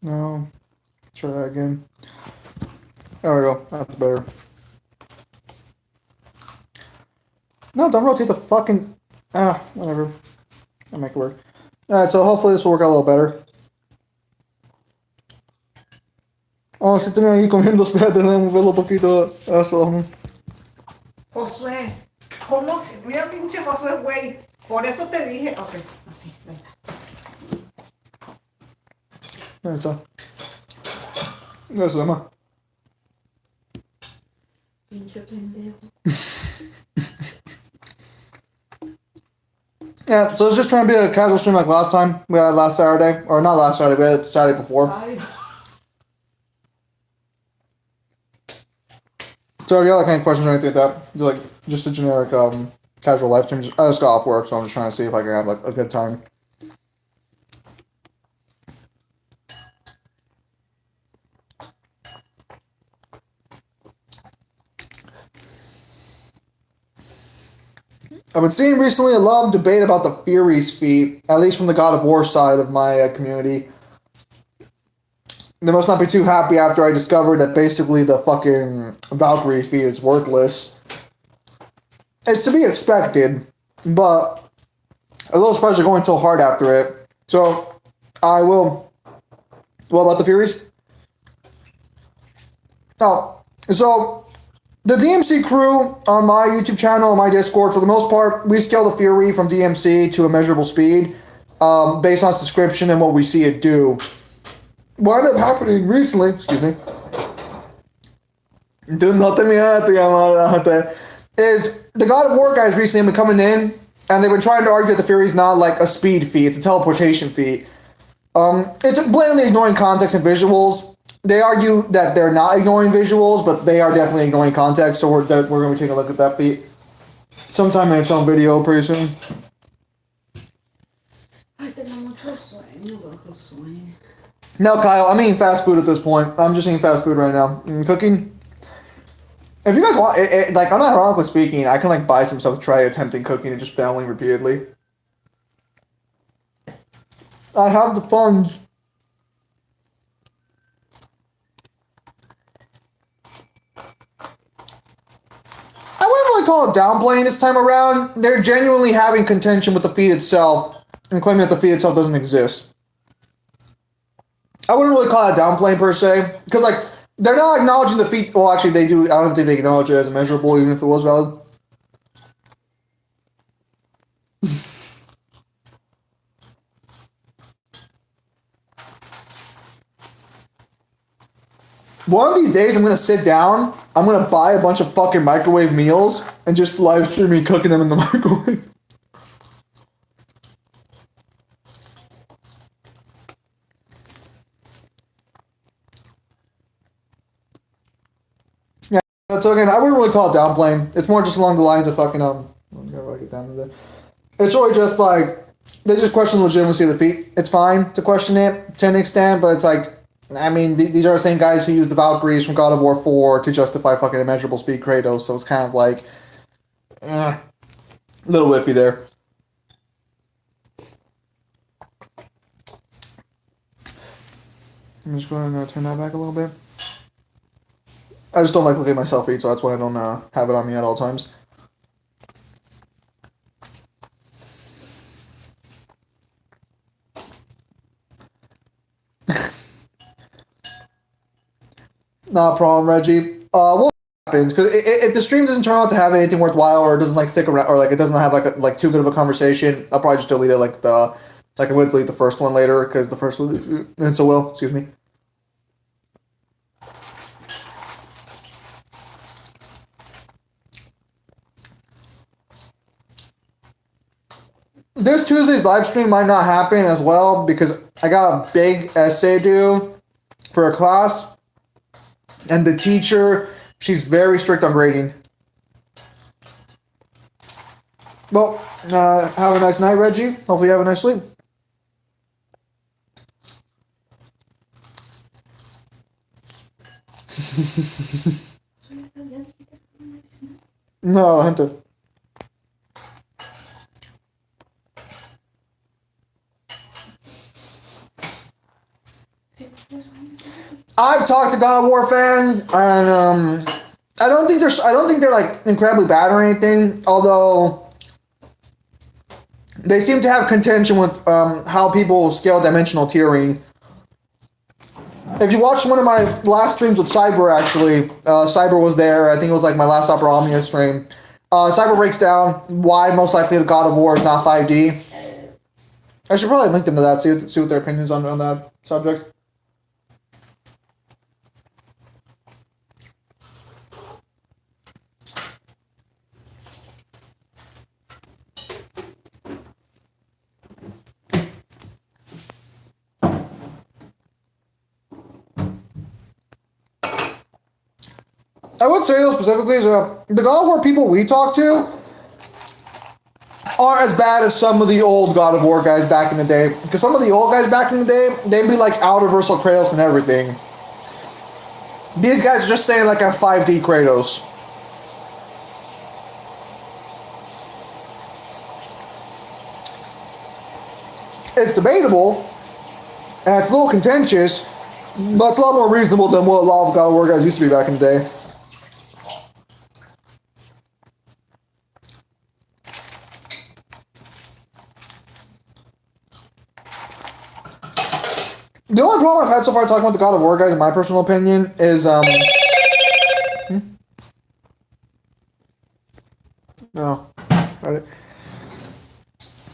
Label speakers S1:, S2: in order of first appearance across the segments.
S1: No. Try that again. There we go. That's better. No, don't rotate the fucking. Whatever. I'll make it work. Alright, so hopefully this will work out a little better. Oh, si estoy ahí comiendo, espérate, déjame moverlo un poquito. Eso.
S2: Josué, ¿cómo? Mira, pinche Josué, güey. Por eso te dije. Ok, así, venga.
S1: Ahí está. Eso, más.
S2: Pinche pendejo.
S1: Yeah, so it's just trying to be a casual stream like last time. We had last Saturday. Or not last Saturday, we had it Saturday before.
S2: Ay,
S1: So if you have like any questions or anything like that, do like just a generic casual live stream. I just got off work, so I'm just trying to see if I can have like a good time. I've been seeing recently a lot of debate about the Furies feat, at least from the God of War side of my community. They must not be too happy after I discovered that basically the fucking Valkyrie feat is worthless. It's to be expected, but a little surprised they're going so hard after it. So, I will. What about the Furies? Oh, so the DMC crew on my YouTube channel, on my Discord, for the most part, we scale the Fury from DMC to a measurable speed based on its description and what we see it do. What ended up happening recently, excuse me, is the God of War guys recently have been coming in and they've been trying to argue that the Fury's not like a speed feat, it's a teleportation feat. It's blatantly ignoring context and visuals. They argue that they're not ignoring visuals, but they are definitely ignoring context, so we're going to take a look at that feat sometime in its own video pretty soon.
S2: ay, tengo mucho sueño, bajo sueño.
S1: No, Kyle, I'm eating fast food at this point. I'm just eating fast food right now. Cooking. If you guys want, like, I'm not ironically speaking, I can, like, buy some stuff to try attempting cooking and just failing repeatedly. I have the funds. I wouldn't really call it downplaying this time around. They're genuinely having contention with the feat itself and claiming that the feat itself doesn't exist. I wouldn't really call that downplaying per se, because like they're not acknowledging the feat. Well, actually, they do. I don't think they acknowledge it as immeasurable, even if it was valid. One of these days, I'm gonna sit down. I'm gonna buy a bunch of fucking microwave meals and just live stream me cooking them in the microwave. Yeah, so again, I wouldn't really call it downplaying. It's more just along the lines of fucking I'm gonna write it down to there. It's really just like they just question the legitimacy of the feat. It's fine to question it to an extent, but it's like, I mean, these are the same guys who use the Valkyries from God of War 4 to justify fucking immeasurable speed Kratos, so it's kind of like, a little whiffy there. I'm just going to turn that back a little bit. I just don't like looking at myself eat, so that's why I don't have it on me at all times. Not a problem, Reggie. What happens? Because if the stream doesn't turn out to have anything worthwhile, or it doesn't like stick around, or like it doesn't have like too good of a conversation, I'll probably just delete it. Like I would delete the first one later because the first one, and so will. Excuse me. This Tuesday's live stream might not happen as well because I got a big essay due for a class, and the teacher, she's very strict on grading. Well, have a nice night, Reggie. Hopefully you have a nice sleep. No, gente. I've talked to God of War fans, and I don't think they're like incredibly bad or anything. Although they seem to have contention with how people scale dimensional tiering. If you watched one of my last streams with Cyber, actually, Cyber was there. I think it was like my last Opera Omnia stream. Cyber breaks down why most likely the God of War is not 5D. I should probably link them to that, see what their opinions on that subject. I would say though specifically is the God of War people we talk to aren't as bad as some of the old God of War guys back in the day. Because some of the old guys back in the day, they'd be like Outerversal Kratos and everything. These guys are just saying like a 5D Kratos. It's debatable, and it's a little contentious, but it's a lot more reasonable than what a lot of God of War guys used to be back in the day. The only problem I've had so far talking about the God of War guys, in my personal opinion, is no. Right.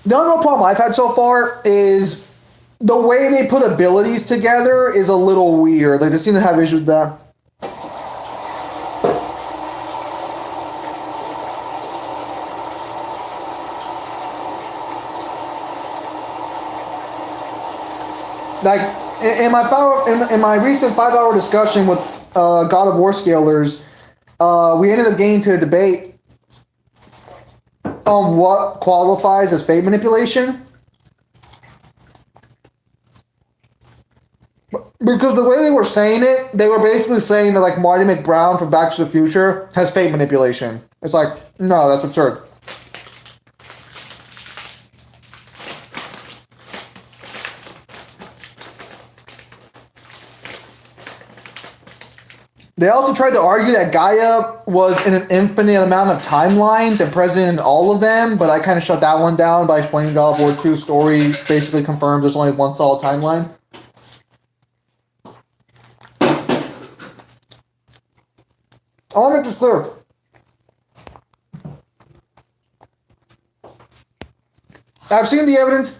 S1: The only real problem I've had so far is the way they put abilities together is a little weird. Like they seem to have issues with that. Like in my recent 5-hour discussion with God of War scalers, we ended up getting to a debate on what qualifies as fate manipulation. Because the way they were saying it, they were basically saying that like Marty McBrown from Back to the Future has fate manipulation. It's like, no, that's absurd. They also tried to argue that Gaia was in an infinite amount of timelines and present in all of them, but I kind of shut that one down by explaining God of War 2's story basically confirms there's only one solid timeline. I want to make this clear. I've seen the evidence.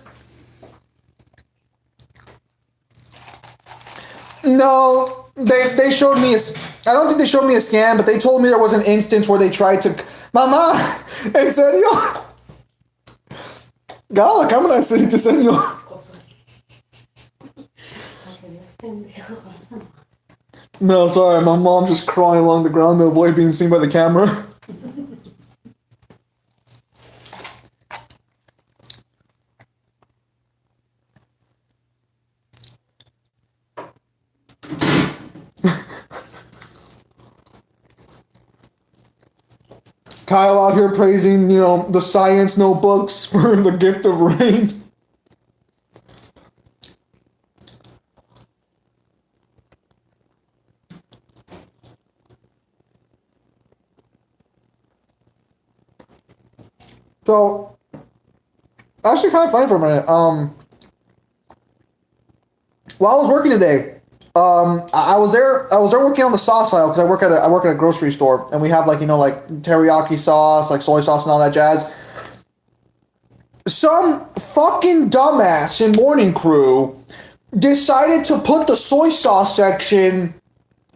S1: No, they showed me I don't think they showed me a scan, but they told me there was an instance where they tried to... Mamá, ¿en serio? Gala, cámara, ¿en serio? No, sorry, my mom's just crawling along the ground to avoid being seen by the camera. Kyle out here praising, the science notebooks for the gift of rain. So, actually kind of funny for a minute. While I was working today, I was there working on the sauce aisle because I work at a grocery store, and we have like teriyaki sauce, like soy sauce and all that jazz. Some fucking dumbass in Morning Crew decided to put the soy sauce section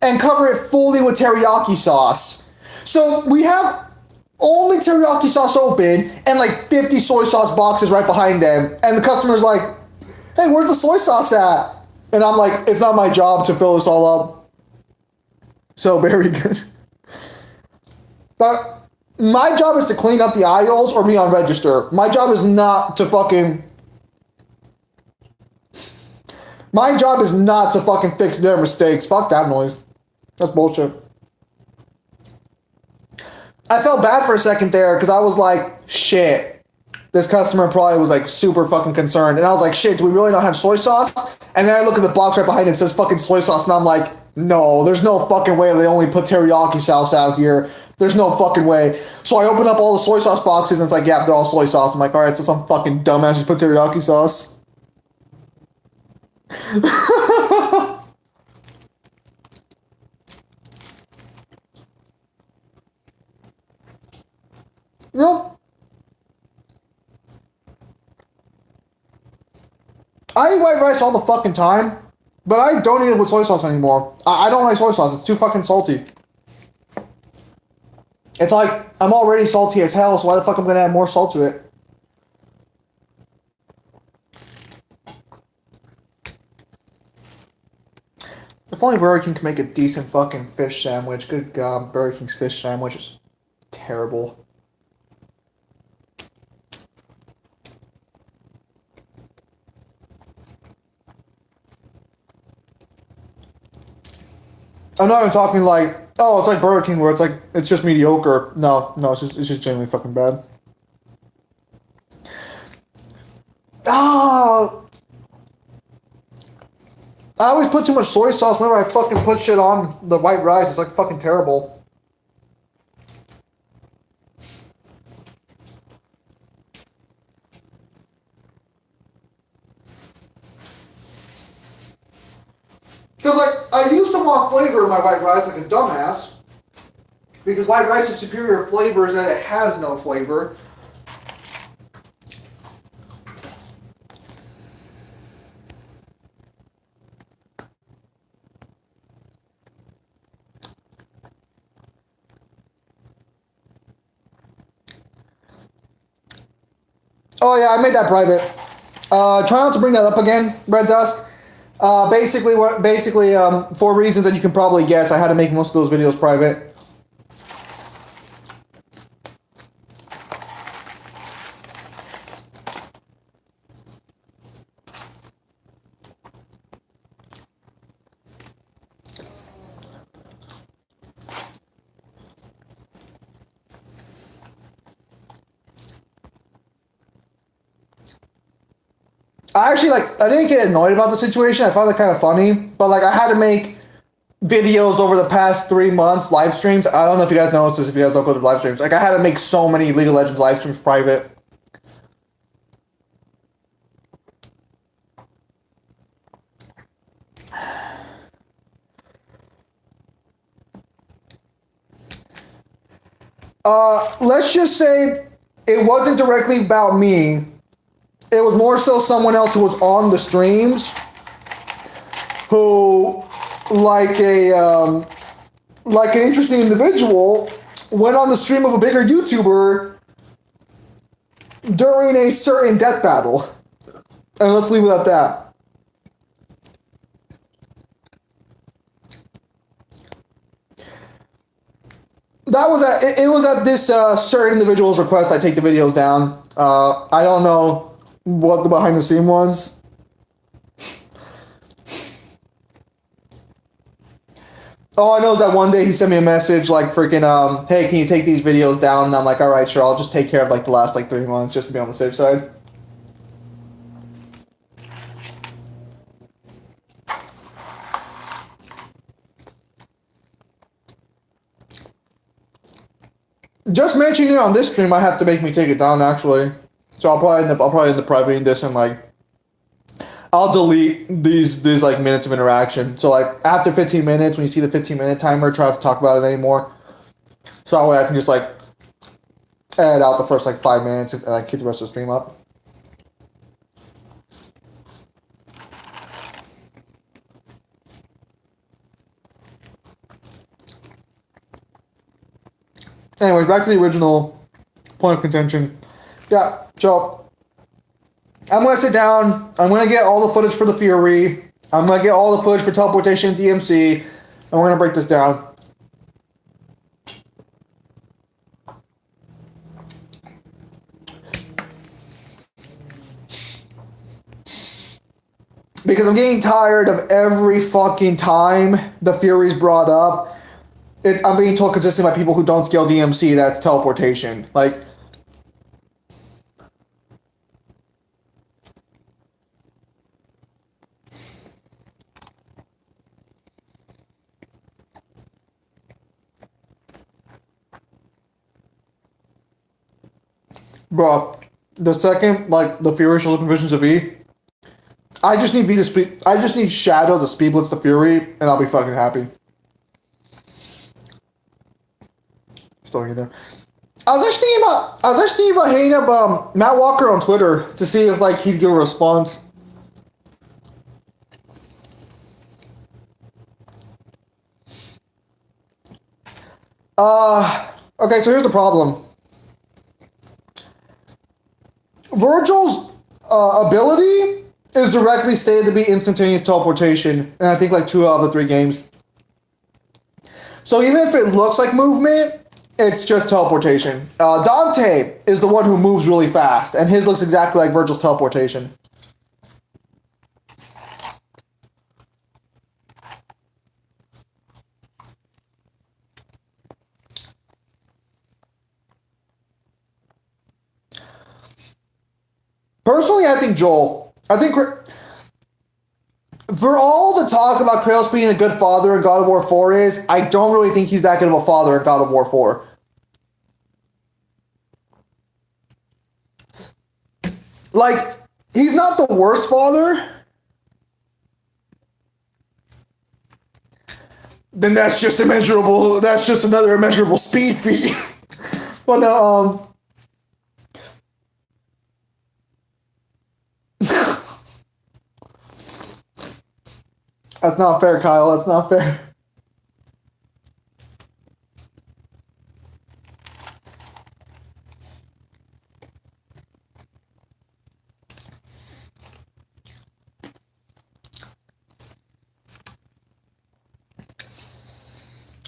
S1: and cover it fully with teriyaki sauce. So we have only teriyaki sauce open and like 50 soy sauce boxes right behind them, and the customer's like, "Hey, where's the soy sauce at?" And I'm like, it's not my job to fill this all up. So very good. But my job is to clean up the aisles or be on register. My job is not to fucking fix their mistakes. Fuck that noise. That's bullshit. I felt bad for a second there because I was like, shit. this customer probably was like super fucking concerned. And I was like, shit, do we really not have soy sauce? And then I look at the box right behind it, it says fucking soy sauce, and I'm like, no, there's no fucking way they only put teriyaki sauce out here. There's no fucking way. So I open up all the soy sauce boxes, and it's like, yeah, they're all soy sauce. I'm like, alright, so some fucking dumbass just put teriyaki sauce. You know, I eat white rice all the fucking time, but I don't eat it with soy sauce anymore. I don't like soy sauce. It's too fucking salty. It's like, I'm already salty as hell, so why the fuck am I gonna add more salt to it? If only Burger King can make a decent fucking fish sandwich. Good God, Burger King's fish sandwich is terrible. I'm not even talking like, oh, it's like Burger King where it's like, it's just mediocre. No, it's just genuinely fucking bad. Ah, I always put too much soy sauce whenever I fucking put shit on the white rice. It's like fucking terrible. Because, like, I used to want flavor in my white rice like a dumbass. Because white rice is superior flavor is that it has no flavor. Oh yeah, I made that private. Try not to bring that up again, Red Dust. Basically, for reasons that you can probably guess, I had to make most of those videos private. I didn't get annoyed about the situation. I found it kind of funny, but like I had to make videos over the past 3 months, live streams. I don't know if you guys noticed this, if you guys don't go to live streams. Like I had to make so many League of Legends live streams private. Let's just say it wasn't directly about me. It was more so someone else who was on the streams who, like an interesting individual, went on the stream of a bigger YouTuber during a certain death battle. And let's leave it at that. It was at this certain individual's request I take the videos down. I don't know what the behind the scene was. All I know is that one day he sent me a message like freaking hey, can you take these videos down? And I'm like, alright, sure, I'll just take care of like the last like 3 months just to be on the safe side. Just mentioning it on this stream might have to make me take it down actually. So I'll probably end up privating this and like I'll delete these like minutes of interaction. So like after 15 minutes, when you see the 15-minute timer, try not to talk about it anymore. So that way I can just like edit out the first like 5 minutes and like keep the rest of the stream up. Anyways, back to the original point of contention. Yeah, so I'm gonna sit down. I'm gonna get all the footage for the Fury. I'm gonna get all the footage for teleportation and DMC, and we're gonna break this down. Because I'm getting tired of every fucking time the Fury's brought up. I'm being told consistently by people who don't scale DMC that's teleportation. Like, Bro, the second like the Fury shows up in Visions of E, I just need V to speed. I just need Shadow to speed blitz the Fury, and I'll be fucking happy. Still here there. I was actually thinking about hitting up Matt Walker on Twitter to see if like he'd give a response. Okay, so here's the problem. Virgil's ability is directly stated to be instantaneous teleportation, and I think like 2 out of the 3 games. So even if it looks like movement, it's just teleportation. Dante is the one who moves really fast, and his looks exactly like Virgil's teleportation. Personally, I think Joel. I think for all the talk about Kratos being a good father in God of War 4 is, I don't really think he's that good of a father in God of War 4. Like, he's not the worst father. Then that's just immeasurable. That's just another immeasurable speed feat. Well, no, that's not fair, Kyle. That's not fair.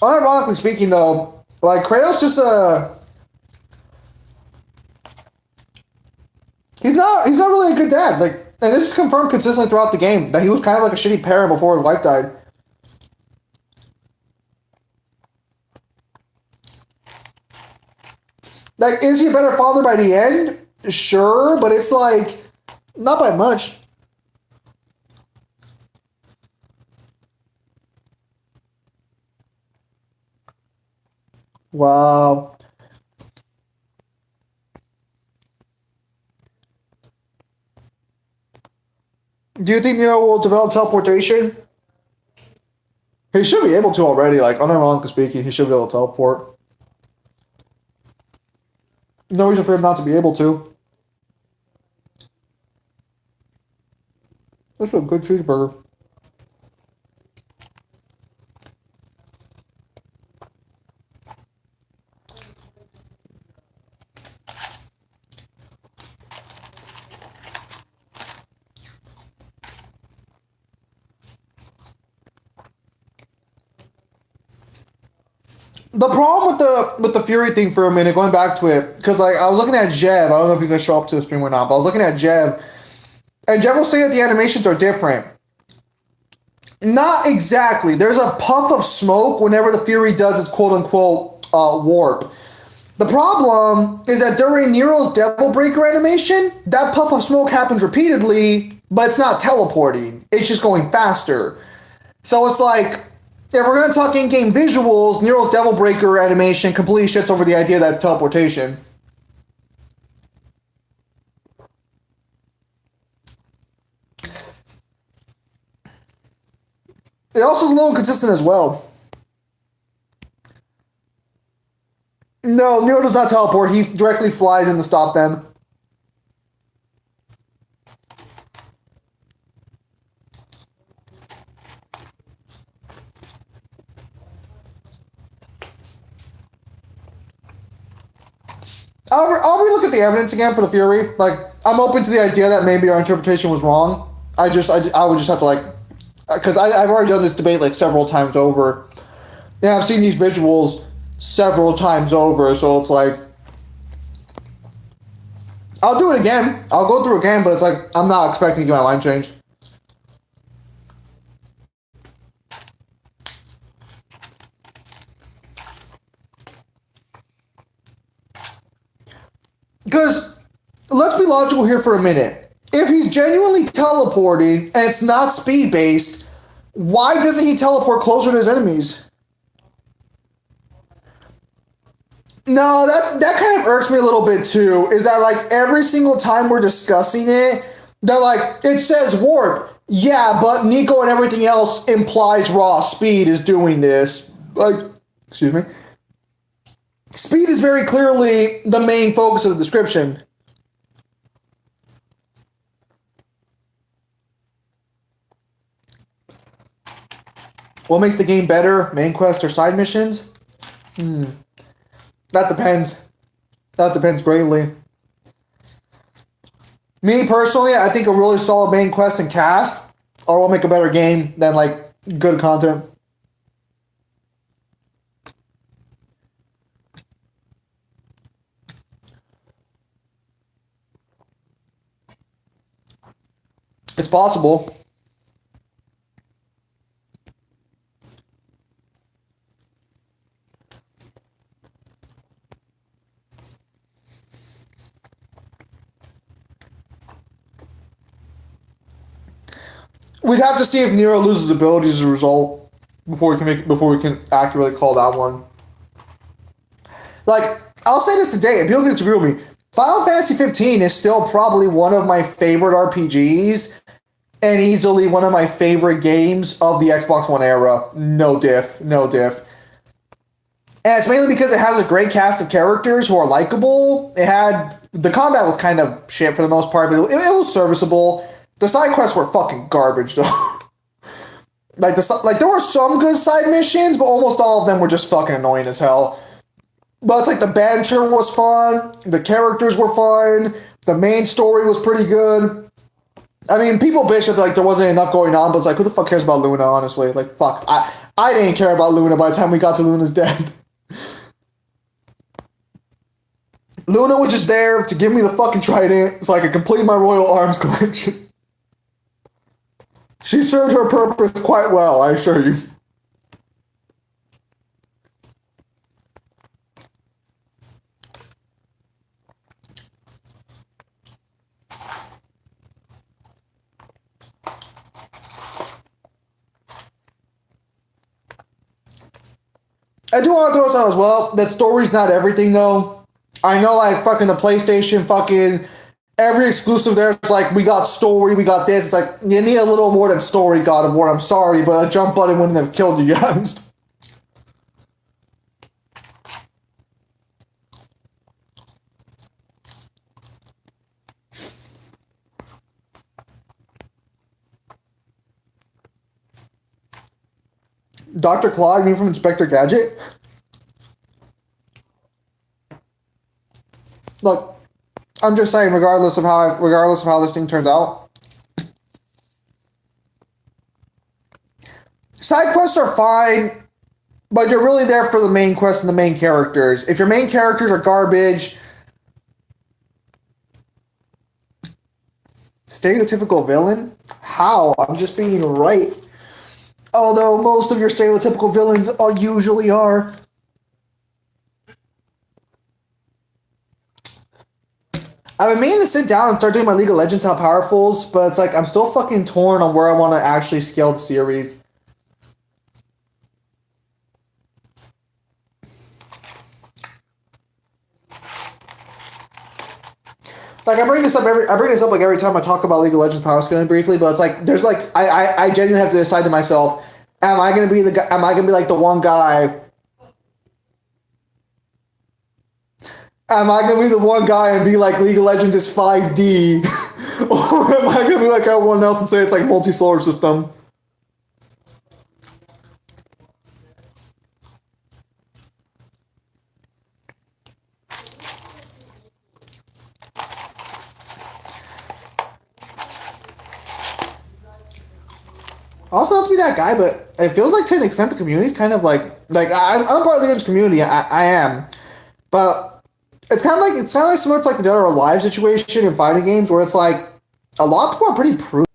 S1: Unironically speaking, though, like Kratos just he's not really a good dad. Like, and this is confirmed consistently throughout the game that he was kind of like a shitty parent before his wife died. Like, is he a better father by the end? Sure, but it's like not by much. Wow. Do you think Nero will develop teleportation? He should be able to already. Like, unironically speaking, he should be able to teleport. No reason for him not to be able to. That's a good cheeseburger. The problem with the Fury thing for a minute, going back to it, because like I was looking at Jeb. I don't know if you can show up to the stream or not, but I was looking at Jeb, and Jeb will say that the animations are different. Not exactly. There's a puff of smoke whenever the Fury does its quote unquote warp. The problem is that during Nero's Devil Breaker animation, that puff of smoke happens repeatedly, but it's not teleporting. It's just going faster. So it's like, if we're going to talk in-game visuals, Nero's Devil Breaker animation completely shits over the idea that it's teleportation. It also is a little inconsistent as well. No, Nero does not teleport. He directly flies in to stop them. I'll relook at the evidence again for the Fury. Like, I'm open to the idea that maybe our interpretation was wrong. I would just have to like, because I've already done this debate like several times over. Yeah, I've seen these visuals several times over, so it's like, I'll do it again. I'll go through again, but it's like, I'm not expecting to get my mind changed. Because, let's be logical here for a minute. If he's genuinely teleporting and it's not speed based, why doesn't he teleport closer to his enemies? No, that kind of irks me a little bit too. Is that like every single time we're discussing it, they're like, it says warp. Yeah, but Nico and everything else implies raw speed is doing this. Like, excuse me. Speed is very clearly the main focus of the description. What makes the game better? Main quest or side missions? That depends. That depends greatly. Me personally, I think a really solid main quest and cast will make a better game than like good content. It's possible. We'd have to see if Nero loses abilities as a result before we can accurately call that one. Like, I'll say this today, and people can disagree with me. Final Fantasy 15 is still probably one of my favorite RPGs and easily one of my favorite games of the Xbox One era. No diff. No diff. And it's mainly because it has a great cast of characters who are likable. The combat was kind of shit for the most part, but it was serviceable. The side quests were fucking garbage though. like there were some good side missions, but almost all of them were just fucking annoying as hell. But it's like the banter was fun, the characters were fun, the main story was pretty good. I mean, people bitch that like there wasn't enough going on, but it's like, who the fuck cares about Luna, honestly? Like, fuck. I didn't care about Luna by the time we got to Luna's dead. Luna was just there to give me the fucking trident so I could complete my Royal Arms collection. She served her purpose quite well, I assure you. I do want to throw this out as well. That story's not everything though. I know like fucking the PlayStation fucking every exclusive there's like we got story, we got this. It's like you need a little more than story, God of War. I'm sorry, but a jump button wouldn't have killed you guys. Dr. Claw, you mean from Inspector Gadget? Look, I'm just saying, regardless of how this thing turns out, side quests are fine, but you're really there for the main quest and the main characters. If your main characters are garbage, stereotypical villain? How? I'm just being right. Although most of your stereotypical villains usually are. I've been meaning to sit down and start doing my League of Legends How Powerfuls, but it's like I'm still fucking torn on where I want to actually scale the series. Like I bring this up like every time I talk about League of Legends power scaling briefly, but it's like there's like I genuinely have to decide to myself, am I gonna be like the one guy? Am I gonna be the one guy and be like League of Legends is 5D? Or am I gonna be like everyone else and say it's like multi-solar system? Also, not to be that guy, but it feels like to an extent the community is kind of like I'm part of the games community. I am, but it's kind of like similar to like the Dead or Alive situation in fighting games where it's like a lot of people are pretty prudent.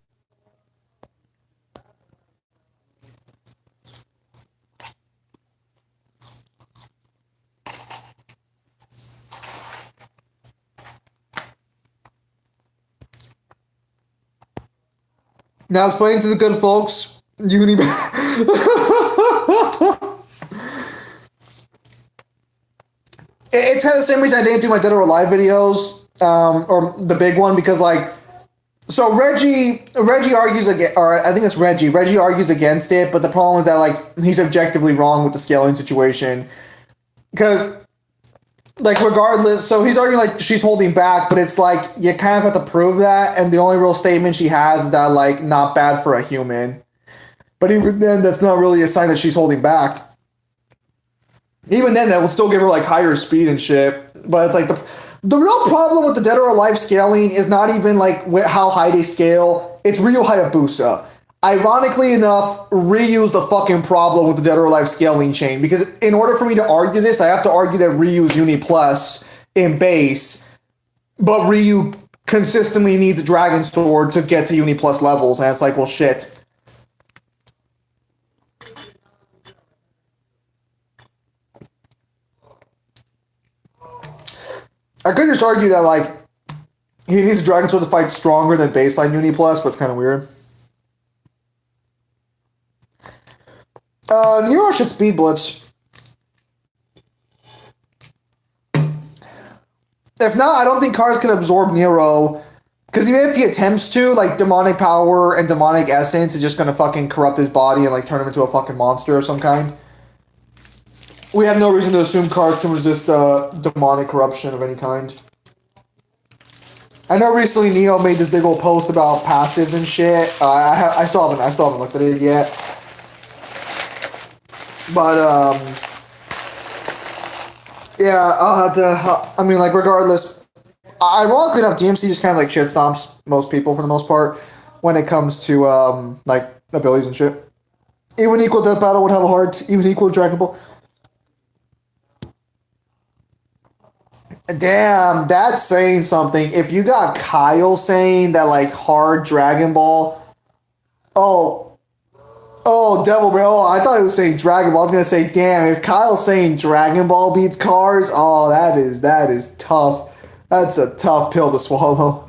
S1: Now explain to the good folks, Uni. It's kind of the same reason I didn't do my Dead or Alive videos, or the big one, because like, so Reggie argues against, or I think it's Reggie argues against it, but the problem is that like he's objectively wrong with the scaling situation, because like regardless, so he's arguing like she's holding back, but it's like you kind of have to prove that, and the only real statement she has is that like not bad for a human, but even then that's not really a sign that she's holding back. Even then, that would still give her like higher speed and shit. But it's like the real problem with the Dead or Alive scaling is not even like how high they scale. It's Ryu Hayabusa. Ironically enough, Ryu's the fucking problem with the Dead or Alive scaling chain, because in order for me to argue this, I have to argue that Ryu's Uni Plus in base, but Ryu consistently needs a Dragon Sword to get to Uni Plus levels, and it's like, well, shit. I could just argue that like he needs a Dragon Sword to fight stronger than baseline Uni Plus, but it's kind of weird. Nero should speed blitz. If not, I don't think cars can absorb Nero, because even if he attempts to, like demonic power and demonic essence is just gonna fucking corrupt his body and like turn him into a fucking monster of some kind. We have no reason to assume cars can resist demonic corruption of any kind. I know recently Neo made this big old post about passives and shit. I still haven't looked at it yet. But yeah, I'll have to. I mean, like regardless, ironically enough, DMC just kind of like shit stomps most people for the most part when it comes to like abilities and shit. Even equal Death Battle would have a heart. Even equal Dragon Ball. Damn, that's saying something. If you got Kyle saying that like hard Dragon Ball, oh, Devil Bro. Oh, I thought he was saying Dragon Ball. I was gonna say, damn, if Kyle's saying Dragon Ball beats Cars, oh, that is tough. That's a tough pill to swallow.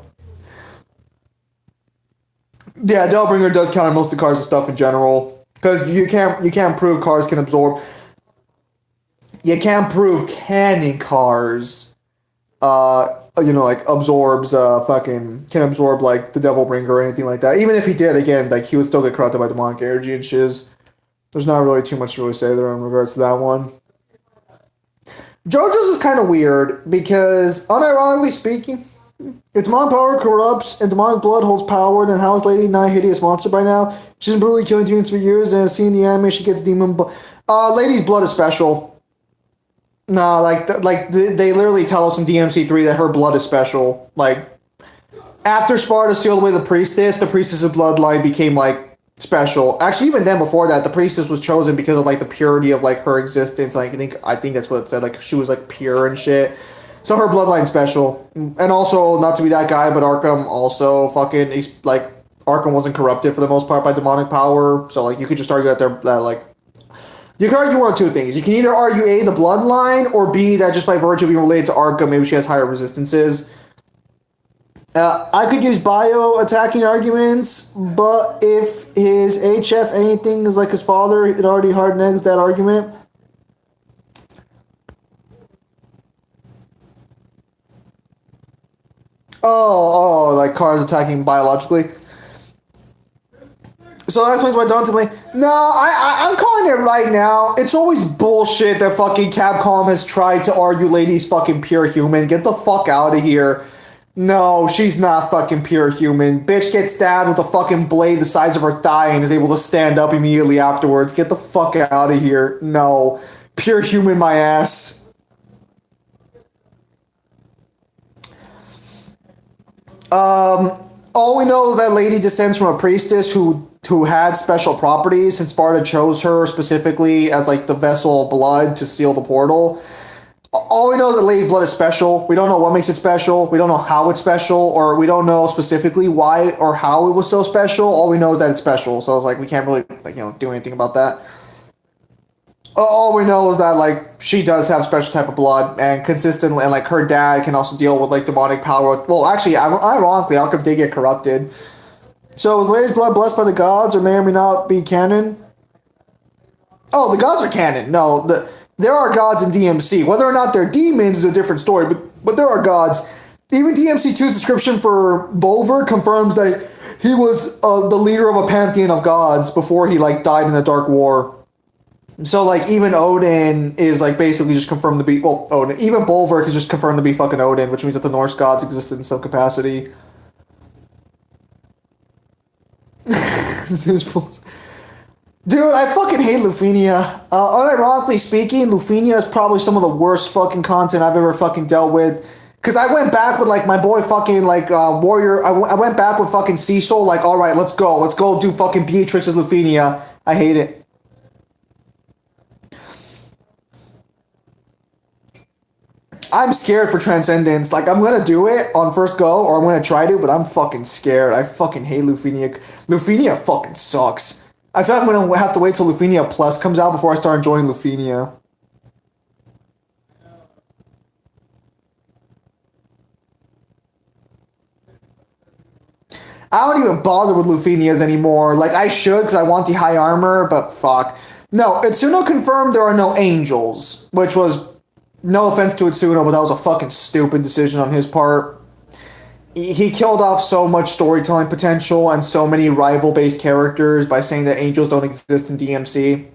S1: Yeah, Delbringer does counter most of Cars and stuff in general, because you can't prove Cars can absorb. You can't prove canon Cars. Like absorbs can absorb like the Devil Bringer or anything like that. Even if he did, again, like he would still get corrupted by demonic energy and shiz. There's not really too much to really say there in regards to that one. JoJo's is kind of weird because, unironically speaking, if demonic power corrupts and demonic blood holds power, then how is Lady not a hideous monster by now? She's been brutally killing demons for years, and seeing the anime, she gets demon blood. Lady's blood is special. No, they literally tell us in DMC3 that her blood is special. Like, after Sparta sealed away the priestess's bloodline became, like, special. Actually, even then, before that, the priestess was chosen because of, like, the purity of, like, her existence. Like, I think that's what it said. Like, she was, like, pure and shit. So her bloodline's special. And also, not to be that guy, but Arkham also fucking, like, Arkham wasn't corrupted for the most part by demonic power. So, like, you could just argue that you can argue one of two things. You can either argue A, the bloodline, or B, that just by virtue of being related to Arkham, maybe she has higher resistances. I could use bio-attacking arguments, but if his HF anything is like his father, it already hard-negs that argument. Like cars attacking biologically. So that explains why Dante Lane. No, I'm calling it right now. It's always bullshit that fucking Capcom has tried to argue Lady's fucking pure human. Get the fuck out of here. No, she's not fucking pure human. Bitch gets stabbed with a fucking blade the size of her thigh and is able to stand up immediately afterwards. Get the fuck out of here. No. Pure human my ass. All we know is that Lady descends from a priestess who had special properties, and Sparta chose her specifically as like the vessel of blood to seal the portal. All we know is that Lady's blood is special. We don't know what makes it special. We don't know how it's special, or we don't know specifically why or how it was so special. All we know is that it's special. So it's like we can't really do anything about that. All we know is that like she does have special type of blood and consistently, and like her dad can also deal with like demonic power. Well, actually, ironically, Arkham did get corrupted. So is Lady's blood blessed by the gods, or may or may not be canon? Oh, the gods are canon. No, the there are gods in DMC. Whether or not they're demons is a different story, but there are gods. Even DMC2's description for Bolver confirms that he was the leader of a pantheon of gods before he like died in the Dark War. So like even Odin is like basically just confirmed to be Odin. Even Bolver is just confirmed to be fucking Odin, which means that the Norse gods existed in some capacity. Dude, I fucking hate Lufenia. Unironically speaking, Lufenia is probably some of the worst fucking content I've ever fucking dealt with. Cause I went back with like my boy fucking like Warrior. I went back with fucking Cecil. Like, all right, let's go do fucking Beatrix's Lufenia. I hate it. I'm scared for Transcendence. Like, I'm gonna do it on first go, or I'm gonna try to, but I'm fucking scared. I fucking hate Lufenia. Lufenia fucking sucks. I feel like I'm gonna have to wait till Lufenia Plus comes out before I start enjoying Lufenia. I don't even bother with Lufenias anymore. Like, I should, because I want the high armor, but fuck. No, Itsuno confirmed there are no angels, which was, no offense to Itsuno, but that was a fucking stupid decision on his part. He killed off so much storytelling potential and so many rival-based characters by saying that angels don't exist in DMC.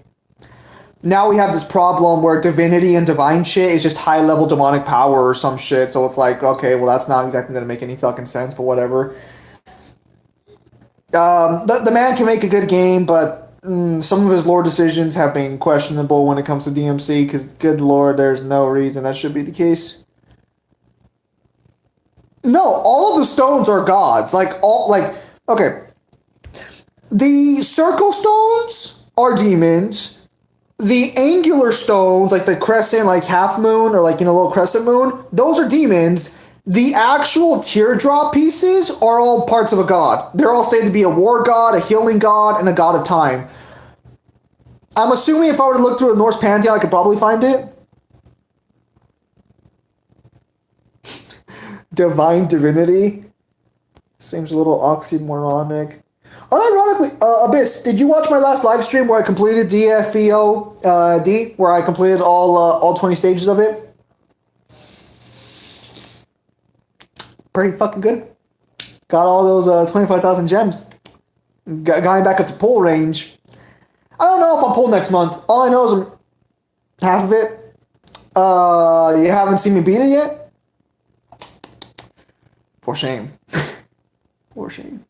S1: Now we have this problem where divinity and divine shit is just high-level demonic power or some shit, so it's like, okay, well that's not exactly gonna make any fucking sense, but whatever. The man can make a good game, but some of his lore decisions have been questionable when it comes to DMC, because good lord, there's no reason that should be the case. No, all of the stones are gods. Okay. The circle stones are demons. The angular stones, like the crescent, like half moon, or like, little crescent moon, those are demons. The actual teardrop pieces are all parts of a god. They're all stated to be a war god, a healing god, and a god of time. I'm assuming if I were to look through the Norse pantheon, I could probably find it. Divine divinity seems a little oxymoronic. Unironically, Abyss, did you watch my last live stream where I completed DFEO where I completed all 20 stages of it? Pretty fucking good. Got all those 25,000 gems. Got back up to pull range. I don't know if I'll pull next month. All I know is I'm half of it. You haven't seen me beat it yet? For shame. For shame.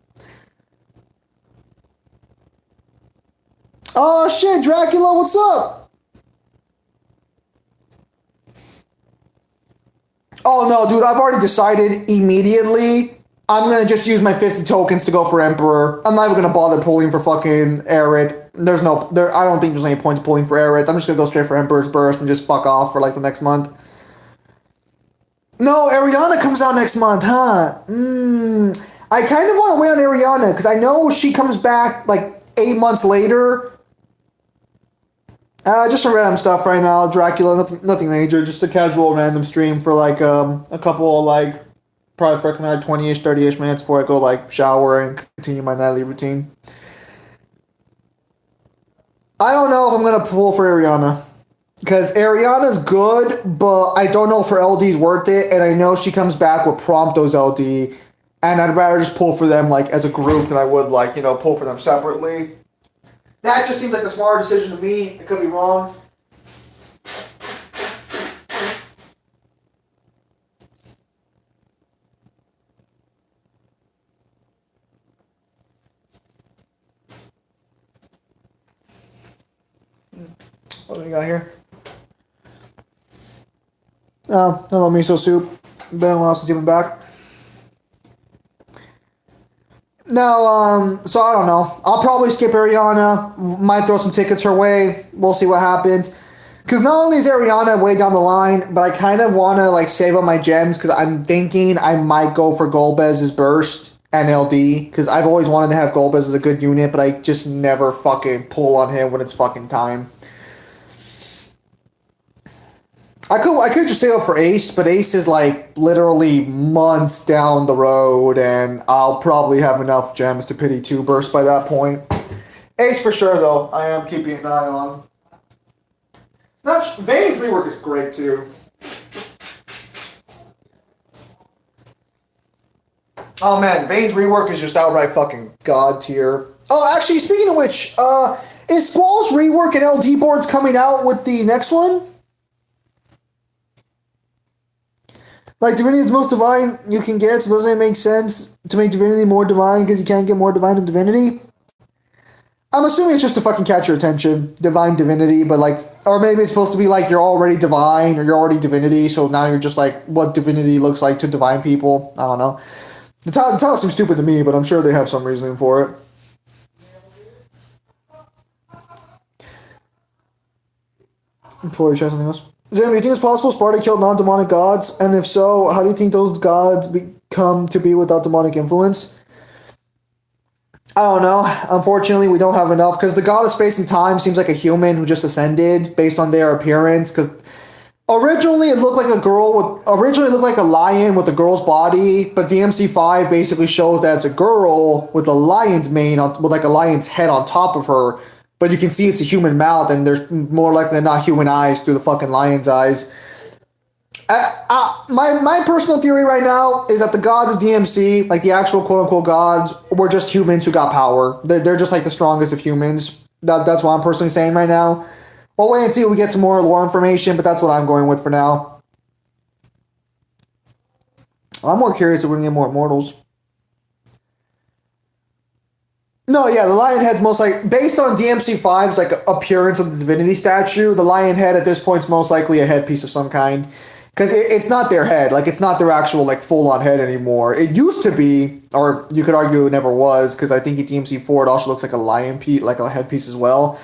S1: Oh shit, Dracula, what's up? Oh no, dude, I've already decided immediately I'm gonna just use my 50 tokens to go for Emperor. I'm not even gonna bother pulling for fucking Aerith. I don't think there's any point pulling for Aerith. I'm just gonna go straight for Emperor's Burst and just fuck off for like the next month. No, Ariana comes out next month, huh? I kind of want to wait on Ariana because I know she comes back like 8 months later. Just some random stuff right now. Dracula, nothing major. Just a casual random stream for like a couple like probably for like 20-ish, 30-ish minutes before I go like shower and continue my nightly routine. I don't know if I'm gonna pull for Ariana. Because Ariana's good, but I don't know if her LD's worth it, and I know she comes back with Prompto's LD, and I'd rather just pull for them like as a group than I would like, pull for them separately. That just seems like the smarter decision to me. I could be wrong. What do we got here? Hello, miso soup. Been a while since you've been back. No, so I don't know. I'll probably skip Ariana. Might throw some tickets her way. We'll see what happens. Because not only is Ariana way down the line, but I kind of want to like save up my gems because I'm thinking I might go for Golbez's Burst and LD. Because I've always wanted to have Golbez as a good unit, but I just never fucking pull on him when it's fucking time. I could just save up for Ace, but Ace is like literally months down the road, and I'll probably have enough gems to pity 2 bursts by that point. Ace for sure, though. I am keeping an eye on. Vane's rework is great too. Oh man, Vane's rework is just outright fucking god tier. Oh, actually, speaking of which, is Squall's rework and LD boards coming out with the next one? Like, Divinity is the most divine you can get, so doesn't it make sense to make Divinity more divine because you can't get more divine than Divinity? I'm assuming it's just to fucking catch your attention, divine divinity, but like, or maybe it's supposed to be like you're already divine or you're already divinity, so now you're just like what divinity looks like to divine people. I don't know. The title seems stupid to me, but I'm sure they have some reasoning for it. Before we try something else. Zam, do you think it's possible Sparta killed non-demonic gods? And if so, how do you think those gods become to be without demonic influence? I don't know. Unfortunately, we don't have enough because the god of space and time seems like a human who just ascended based on their appearance. Because originally it looked like a lion with a girl's body, but DMC5 basically shows that it's a girl with a lion's mane with like a lion's head on top of her. But you can see it's a human mouth, and there's more likely than not human eyes through the fucking lion's eyes. My personal theory right now is that the gods of DMC, like the actual quote unquote gods, were just humans who got power. They're just like the strongest of humans. That's what I'm personally saying right now. We'll wait and see if we get some more lore information, but that's what I'm going with for now. I'm more curious if we're gonna get more immortals. No, yeah, the lion head's most like based on DMC5's like appearance of the divinity statue. The lion head at this point is most likely a headpiece of some kind. Because it's not their head, like it's not their actual like full-on head anymore. It used to be, or you could argue it never was, because I think at DMC4 it also looks like a lion piece, like a headpiece as well.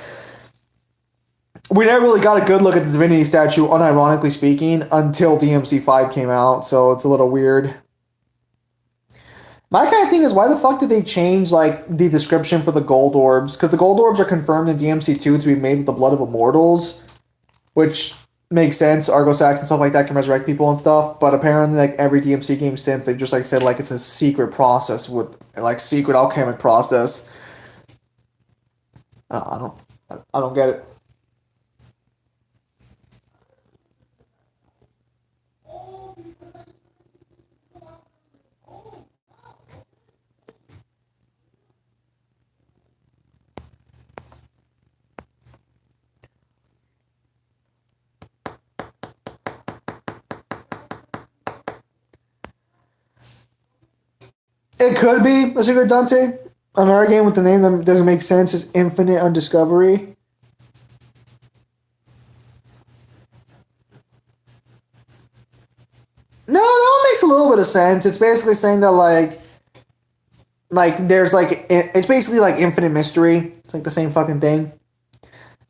S1: We never really got a good look at the divinity statue, unironically speaking, until DMC5 came out, so it's a little weird. My kind of thing is, why the fuck did they change like the description for the gold orbs? Because the gold orbs are confirmed in DMC2 to be made with the blood of immortals, which makes sense. Argo Sax and stuff like that can resurrect people and stuff, but apparently like every DMC game since they've just like said like it's a secret process with like secret alchemic process. I don't get it. It could be a secret Dante. Another game with the name that doesn't make sense is Infinite Undiscovery. No, that one makes a little bit of sense. It's basically saying that like there's like it's basically like infinite mystery. It's like the same fucking thing.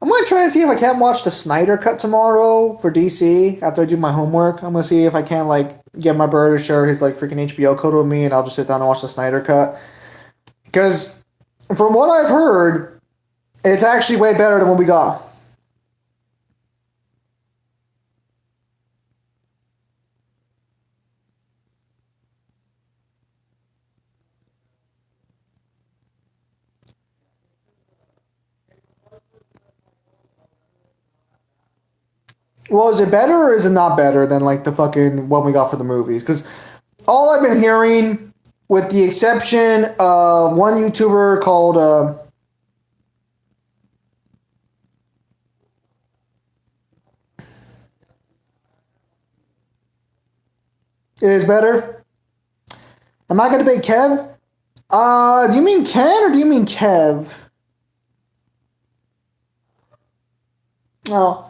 S1: I'm gonna try and see if I can't watch the Snyder Cut tomorrow for DC after I do my homework. I'm gonna see if I can like get my brother to share his like freaking HBO code with me, and I'll just sit down and watch the Snyder Cut. Because from what I've heard, it's actually way better than what we got. Well, is it better or is it not better than like the fucking what we got for the movies? Because all I've been hearing, with the exception of one YouTuber called it is better. Am I gonna debate Kev? Do you mean Ken or do you mean Kev? Oh,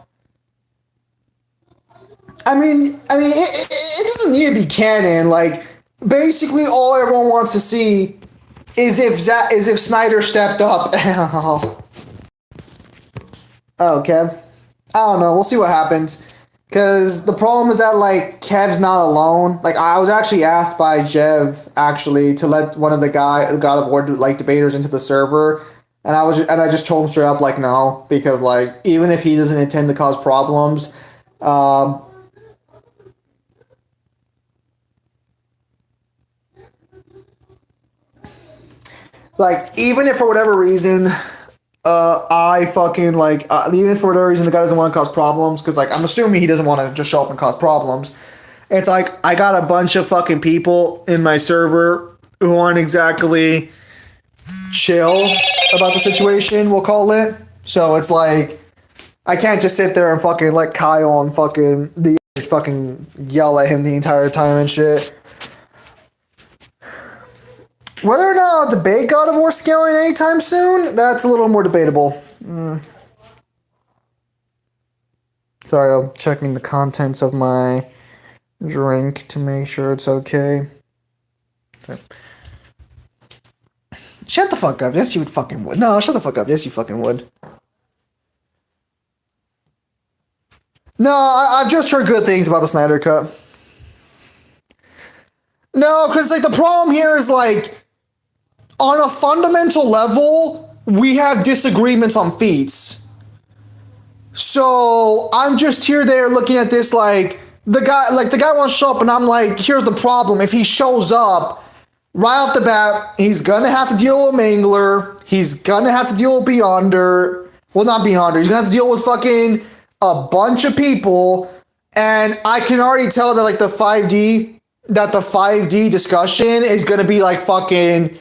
S1: it doesn't need to be canon. Like, basically, all everyone wants to see is if Snyder stepped up. Oh, Kev. I don't know. We'll see what happens. Because the problem is that, like, Kev's not alone. Like, I was actually asked by Jev, actually, to let one of the God of War, like, debaters into the server. And I just told him straight up, like, no. Because, like, even if he doesn't intend to cause problems, like, even if for whatever reason I fucking like even for whatever reason the guy doesn't want to cause problems because like I'm assuming he doesn't want to just show up and cause problems. It's like I got a bunch of fucking people in my server who aren't exactly chill about the situation, we'll call it. So it's like I can't just sit there and fucking let Kyle and fucking the fucking yell at him the entire time and shit. Whether or not I'll debate God of War scaling anytime soon, that's a little more debatable. Sorry, I'm checking the contents of my drink to make sure it's okay. Shut the fuck up. Yes, you fucking would. No, shut the fuck up. Yes, you fucking would. No, I've just heard good things about the Snyder Cut. No, because like the problem here is like on a fundamental level, we have disagreements on feats. So I'm just here there looking at this like the guy wants to show up and I'm like, here's the problem. If he shows up right off the bat, he's gonna have to deal with Mangler. He's gonna have to deal with Beyonder. Well, not Beyonder. He's gonna have to deal with fucking a bunch of people. And I can already tell that like the 5D discussion is gonna be like fucking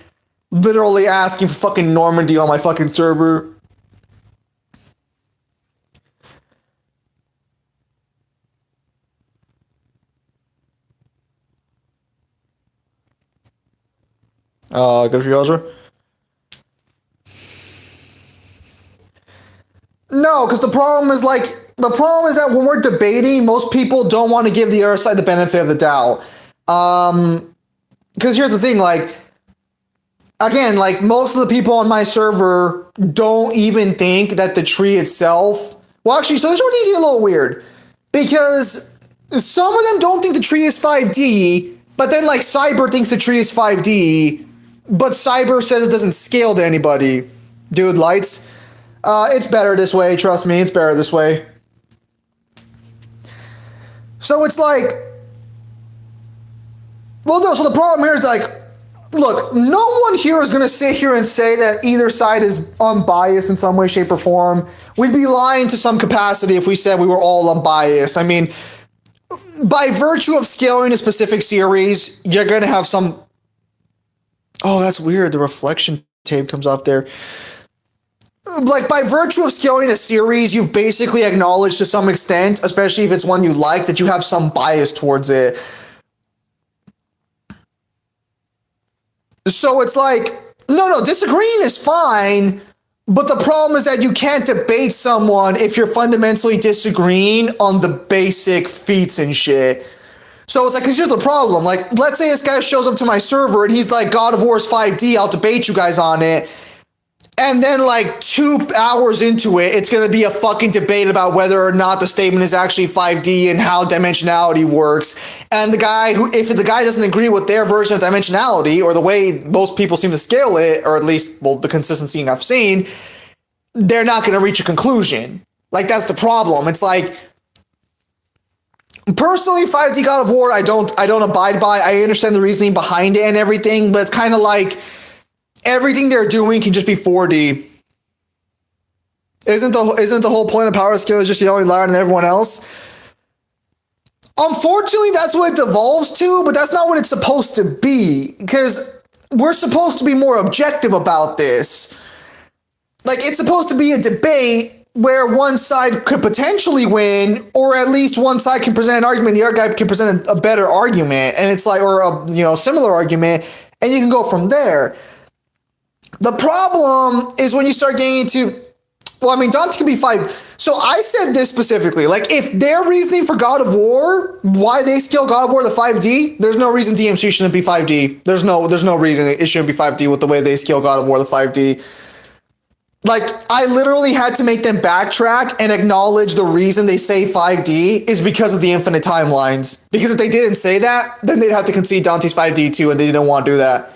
S1: literally asking for fucking Normandy on my fucking server. Good for you, Ezra. No, because the problem is that when we're debating, most people don't want to give the other side the benefit of the doubt. Because here's the thing, like, again, like most of the people on my server don't even think that the tree itself. Well, actually, so this one is a little weird because some of them don't think the tree is 5D, but then like Cyber thinks the tree is 5D, but Cyber says it doesn't scale to anybody. Dude, lights. It's better this way. Trust me, it's better this way. So it's like, well, no. So the problem here is like, look, no one here is going to sit here and say that either side is unbiased in some way, shape, or form. We'd be lying to some capacity if we said we were all unbiased. I mean, by virtue of scaling a specific series, you're going to have some. Oh, that's weird. The reflection tape comes off there. Like, by virtue of scaling a series, you've basically acknowledged to some extent, especially if it's one you like, that you have some bias towards it. So it's like, no, disagreeing is fine, but the problem is that you can't debate someone if you're fundamentally disagreeing on the basic feats and shit. So it's like, because here's the problem. Like, let's say this guy shows up to my server and he's like, God of War's 5D, I'll debate you guys on it. And then like 2 hours into it, it's going to be a fucking debate about whether or not the statement is actually 5D and how dimensionality works. And if the guy doesn't agree with their version of dimensionality or the way most people seem to scale it, or at least, well, the consistency I've seen, they're not going to reach a conclusion. Like, that's the problem. It's like, personally, 5D God of War, I don't abide by. I understand the reasoning behind it and everything, but it's kind of like, everything they're doing can just be 4D. Isn't the whole point of power scale is just yelling louder than everyone else? Unfortunately, that's what it devolves to, but that's not what it's supposed to be, because we're supposed to be more objective about this. Like, it's supposed to be a debate where one side could potentially win, or at least one side can present an argument, the other guy can present a better argument, and it's like, or a similar argument, and you can go from there. The problem is when you start getting into, well, I mean, Dante can be 5. So I said this specifically, like, if their reasoning for God of War, why they scale God of War to 5D, there's no reason DMC shouldn't be 5D. There's no reason it shouldn't be 5D with the way they scale God of War to 5D. Like, I literally had to make them backtrack and acknowledge the reason they say 5D is because of the infinite timelines. Because if they didn't say that, then they'd have to concede Dante's 5D too, and they didn't want to do that.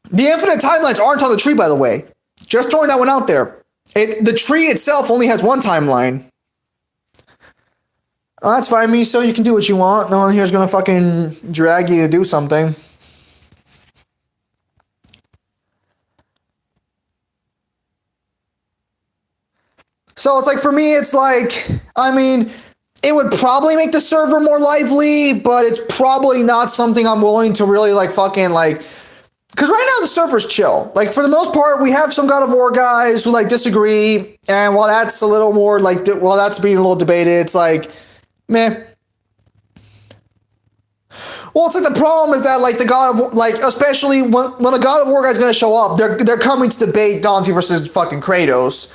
S1: The infinite timelines aren't on the tree, by the way. Just throwing that one out there. The tree itself only has one timeline. Oh, that's fine, Miso. You can do what you want. No one here's gonna fucking drag you to do something. So it's like, for me, it's like, I mean, it would probably make the server more lively, but it's probably not something I'm willing to really like fucking like. Because right now the server's chill. Like, for the most part, we have some God of War guys who like disagree, and while that's a little more like, while that's being a little debated, it's like, meh. Well, it's like the problem is that like the God of, like, especially when a God of War guy's gonna show up, they're coming to debate Dante versus fucking Kratos,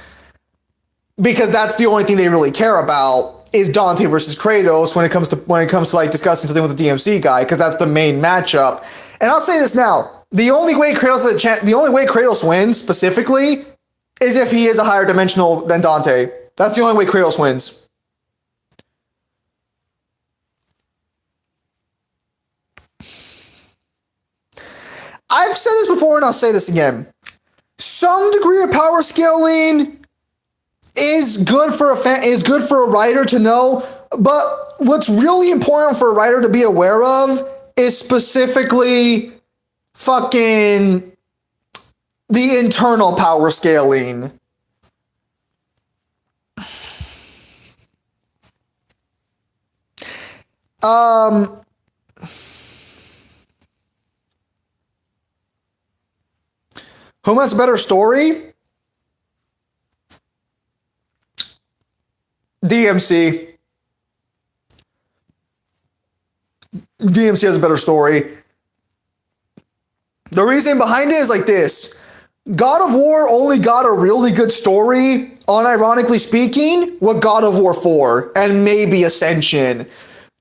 S1: because that's the only thing they really care about is Dante versus Kratos when it comes to like discussing something with the DMC guy, because that's the main matchup. And I'll say this now. The only way Kratos wins specifically is if he is a higher dimensional than Dante. That's the only way Kratos wins. I've said this before and I'll say this again. Some degree of power scaling is good for a writer to know, but what's really important for a writer to be aware of is specifically fucking the internal power scaling. Who has a better story? DMC. DMC has a better story. The reason behind it is like this. God of War only got a really good story, unironically speaking, with God of War 4 and maybe Ascension.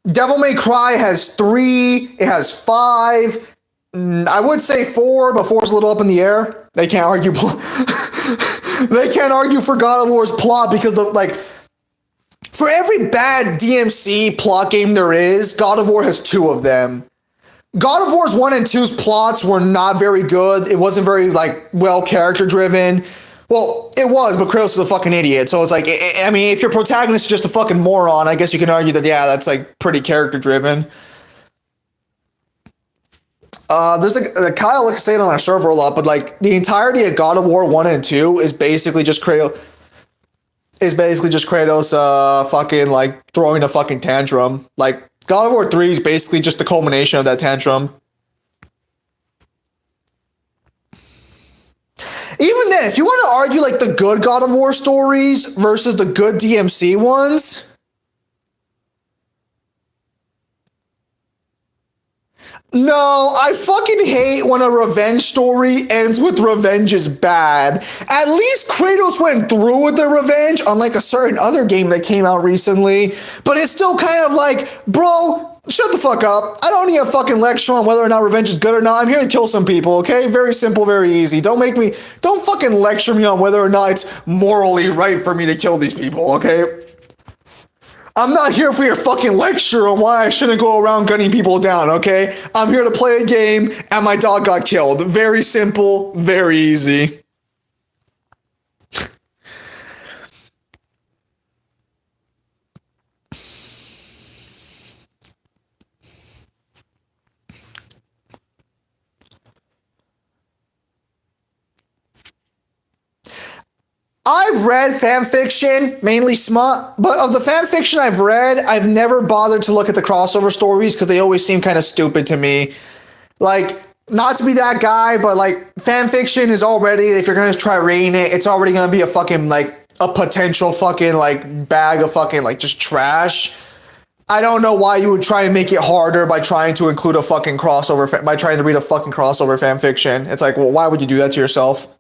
S1: Devil May Cry has 3, it has 5. I would say 4, but 4's a little up in the air. They can't argue. They can't argue for God of War's plot because for every bad DMC plot game there is, God of War has 2 of them. God of War's 1 and 2's plots were not very good. It wasn't very well character driven. Well, it was, but Kratos is a fucking idiot. So it's like, I mean, if your protagonist is just a fucking moron, I guess you can argue that, yeah, that's pretty character driven. There's Kyle likes to say it on our server a lot, but the entirety of God of War 1 and 2 is basically just Kratos. Fucking throwing a fucking tantrum. God of War 3 is basically just the culmination of that tantrum. Even then, if you want to argue the good God of War stories versus the good DMC ones, no, I fucking hate when a revenge story ends with revenge is bad. At least Kratos went through with the revenge, unlike a certain other game that came out recently. But it's still kind of bro, shut the fuck up. I don't need a fucking lecture on whether or not revenge is good or not. I'm here to kill some people, okay? Very simple, very easy. Don't fucking lecture me on whether or not it's morally right for me to kill these people, okay? I'm not here for your fucking lecture on why I shouldn't go around gunning people down, okay? I'm here to play a game, and my dog got killed. Very simple, very easy. I've read fan fiction, mainly smut, but of the fan fiction I've read, I've never bothered to look at the crossover stories because they always seem kind of stupid to me. Not to be that guy, but fan fiction is already, if you're gonna try reading it, it's already gonna be a fucking a potential fucking bag of fucking just trash. I don't know why you would try and make it harder by trying to include a fucking crossover, by trying to read a fucking crossover fan fiction. It's well, why would you do that to yourself?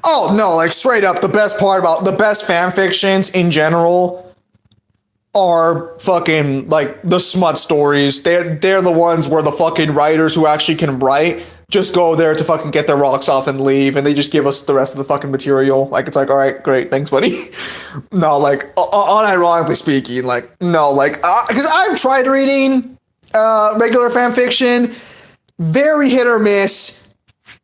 S1: Oh no, straight up, the best part about the best fan fictions in general are fucking the smut stories. They're the ones where the fucking writers who actually can write just go there to fucking get their rocks off and leave, and they just give us the rest of the fucking material. It's all right, great, thanks, buddy. No, unironically speaking, no, because I've tried reading regular fan fiction, very hit or miss.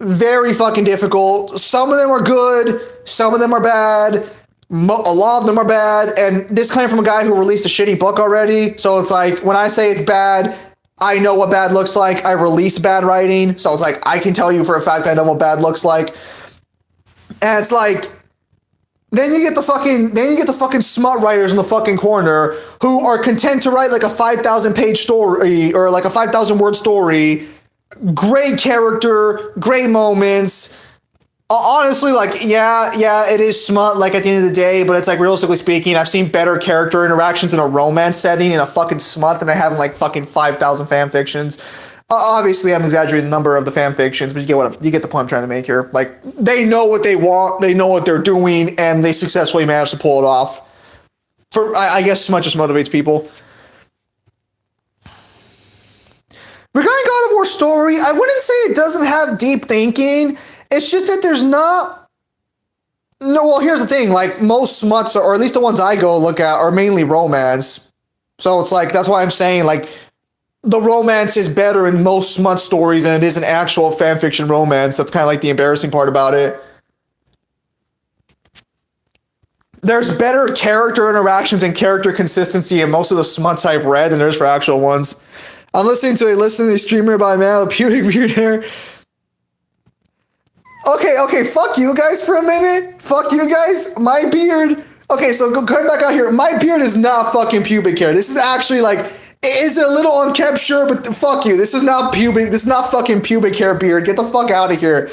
S1: Very fucking difficult. Some of them are good, some of them are bad. A lot of them are bad, and this came from a guy who released a shitty book already. So it's like, when I say it's bad, I know what bad looks like. I released bad writing, so it's like, I can tell you for a fact I know what bad looks like. And it's like, then you get the fucking smut writers in the fucking corner who are content to write like a 5,000 page story or like a 5,000 word story. Great character, great moments. Honestly, like, yeah, it is smut, like, at the end of the day, but it's like, realistically speaking, I've seen better character interactions in a romance setting in a fucking smut than I have in like fucking 5,000 fan fictions. Obviously, I'm exaggerating the number of the fan fictions, but you get the point I'm trying to make here. Like, they know what they want, they know what they're doing, and they successfully manage to pull it off. I guess smut just motivates people. Regarding God of War story, I wouldn't say it doesn't have deep thinking. It's just that there's not. No, well, here's the thing. Like, most smuts, or at least the ones I go look at, are mainly romance. So it's like, that's why I'm saying, like, the romance is better in most smut stories than it is an actual fanfiction romance. That's kind of like the embarrassing part about it. There's better character interactions and character consistency in most of the smuts I've read than there's for actual ones. I'm listening to a streamer by man with pubic beard hair. Okay, fuck you guys for a minute. Fuck you guys. My beard. Okay, so come back out here. My beard is not fucking pubic hair. This is actually like, it is a little unkempt, sure, but fuck you. This is not pubic. This is not fucking pubic hair beard. Get the fuck out of here.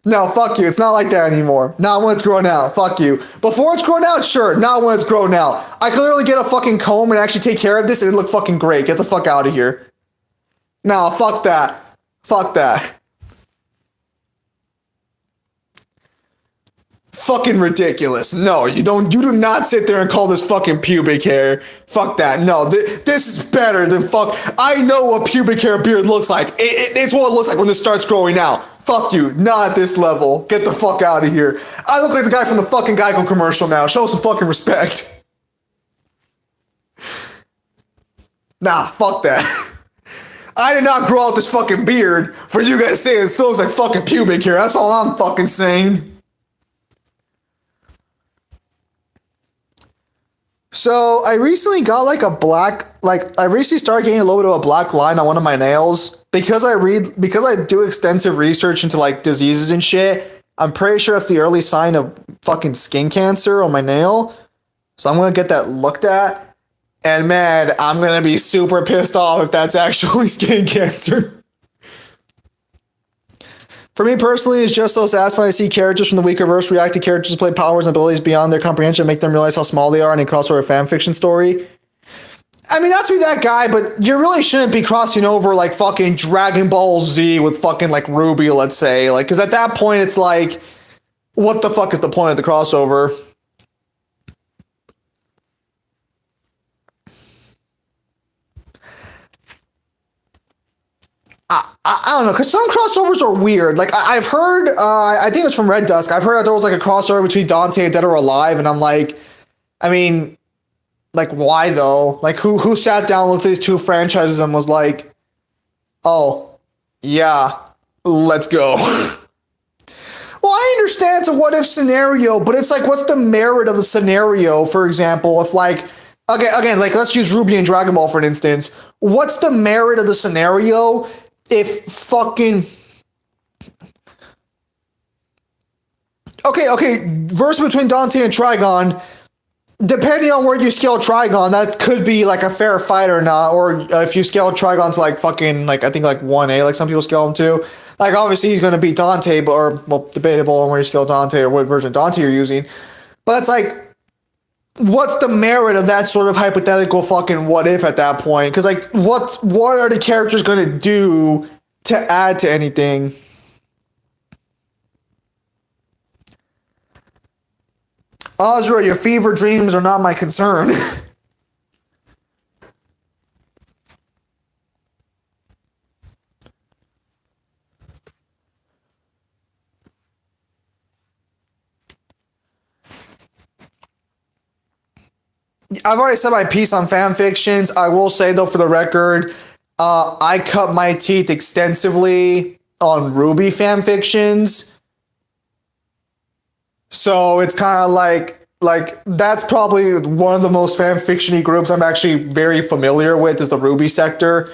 S1: No, fuck you. It's not like that anymore. Not when it's grown out. Fuck you. Before it's grown out, sure. Not when it's grown out. I could literally get a fucking comb and actually take care of this and it'd look fucking great. Get the fuck out of here. No, fuck that. Fuck that. Fucking ridiculous. No, you do not sit there and call this fucking pubic hair. Fuck that. No, this is better than fuck. I know what pubic hair beard looks like. It's what it looks like when this starts growing out. Fuck you. Not at this level. Get the fuck out of here. I look like the guy from the fucking Geico commercial now. Show some fucking respect. Nah, fuck that. I did not grow out this fucking beard for you guys to say it still looks like fucking pubic hair. That's all I'm fucking saying. So I recently got like a black, like I recently started getting a little bit of a black line on one of my nails because I do extensive research into like diseases and shit. I'm pretty sure that's the early sign of fucking skin cancer on my nail. So I'm going to get that looked at. And man, I'm going to be super pissed off if that's actually skin cancer. For me personally, it's just so satisfying to see characters from the Weekerverse react to characters' play powers and abilities beyond their comprehension and make them realize how small they are in a crossover fanfiction story. I mean, not to be that guy, but you really shouldn't be crossing over like fucking Dragon Ball Z with fucking like Ruby, let's say. Like, because at that point, it's like, what the fuck is the point of the crossover? I don't know, because some crossovers are weird. Like, I've heard, I think it's from Red Dusk, I've heard that there was like a crossover between Dante and Dead or Alive, and I'm like, I mean, like, why though? Like, who sat down, looked at these two franchises and was like, oh, yeah, let's go. Well, I understand it's a what-if scenario, but it's like, what's the merit of the scenario, for example, if like, okay, again, like, let's use Ruby and Dragon Ball for an instance. What's the merit of the scenario if fucking... Okay, verse between Dante and Trigon, depending on where you scale Trigon, that could be like a fair fight or not, or if you scale Trigon to like fucking, like, I think like 1A, like some people scale him to, like, obviously he's going to beat Dante, but, or, well, debatable on where you scale Dante or what version of Dante you're using, but it's like, what's the merit of that sort of hypothetical fucking what if at that point? Because like, what are the characters going to do to add to anything? Azra, your fever dreams are not my concern. I've already said my piece on fan fictions. I will say though, for the record, I cut my teeth extensively on Ruby fan fictions. So it's kind of like Like, that's probably one of the most fan fiction-y groups I'm actually very familiar with is the Ruby sector.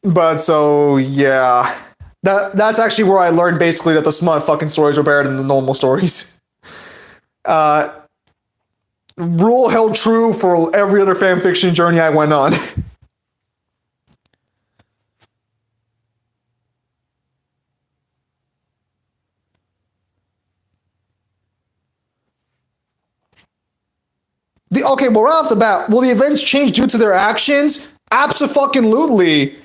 S1: But so yeah. That's actually where I learned basically that the smut fucking stories were better than the normal stories. Rule held true for every other fan fiction journey I went on. Okay, well, right off the bat, will the events change due to their actions? Abso-fucking-lutely.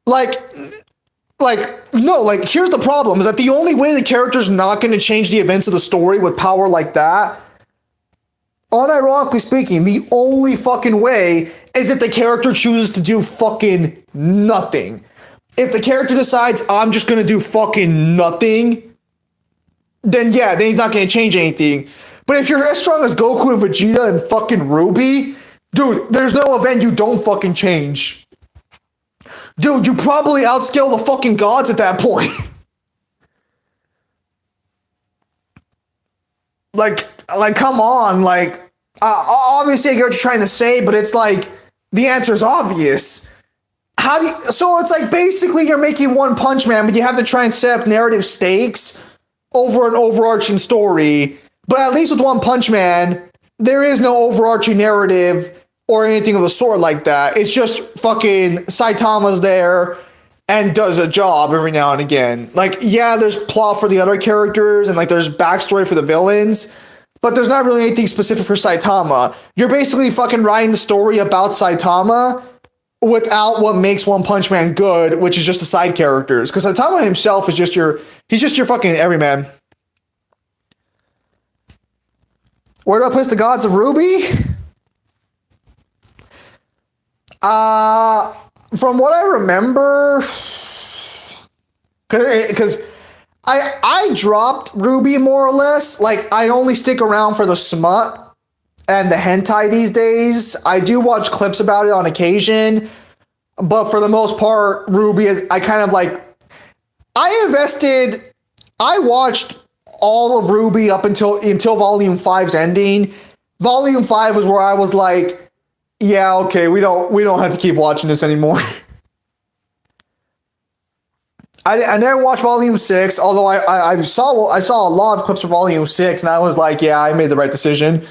S1: Like, no, like, here's the problem, is that the only way the character's not going to change the events of the story with power like that, unironically speaking, the only fucking way is if the character chooses to do fucking nothing. If the character decides, I'm just going to do fucking nothing, then yeah, then he's not going to change anything. But if you're as strong as Goku and Vegeta and fucking Ruby, dude, there's no event you don't fucking change. Dude, you probably outscale the fucking gods at that point. like, come on, like, obviously I get what you're trying to say, but it's like, the answer's obvious. How do you, so it's like basically you're making One Punch Man, but you have to try and set up narrative stakes over an overarching story. But at least with One Punch Man, there is no overarching narrative or anything of the sort like that. It's just fucking Saitama's there and does a job every now and again. Like, yeah, there's plot for the other characters and like there's backstory for the villains, but there's not really anything specific for Saitama. You're basically fucking writing the story about Saitama without what makes One Punch Man good, which is just the side characters. Because Saitama himself is he's just your fucking everyman. Where do I place the gods of Ruby? From what I remember, because I dropped Ruby more or less. Like, I only stick around for the smut and the hentai these days. I do watch clips about it on occasion, but for the most part, Ruby is, I kind of like, I watched all of Ruby up until Volume 5's ending. Volume 5 was where I was like, yeah, okay, we don't have to keep watching this anymore. I never watched Volume 6, although I saw a lot of clips from Volume 6, and I was like, yeah, I made the right decision.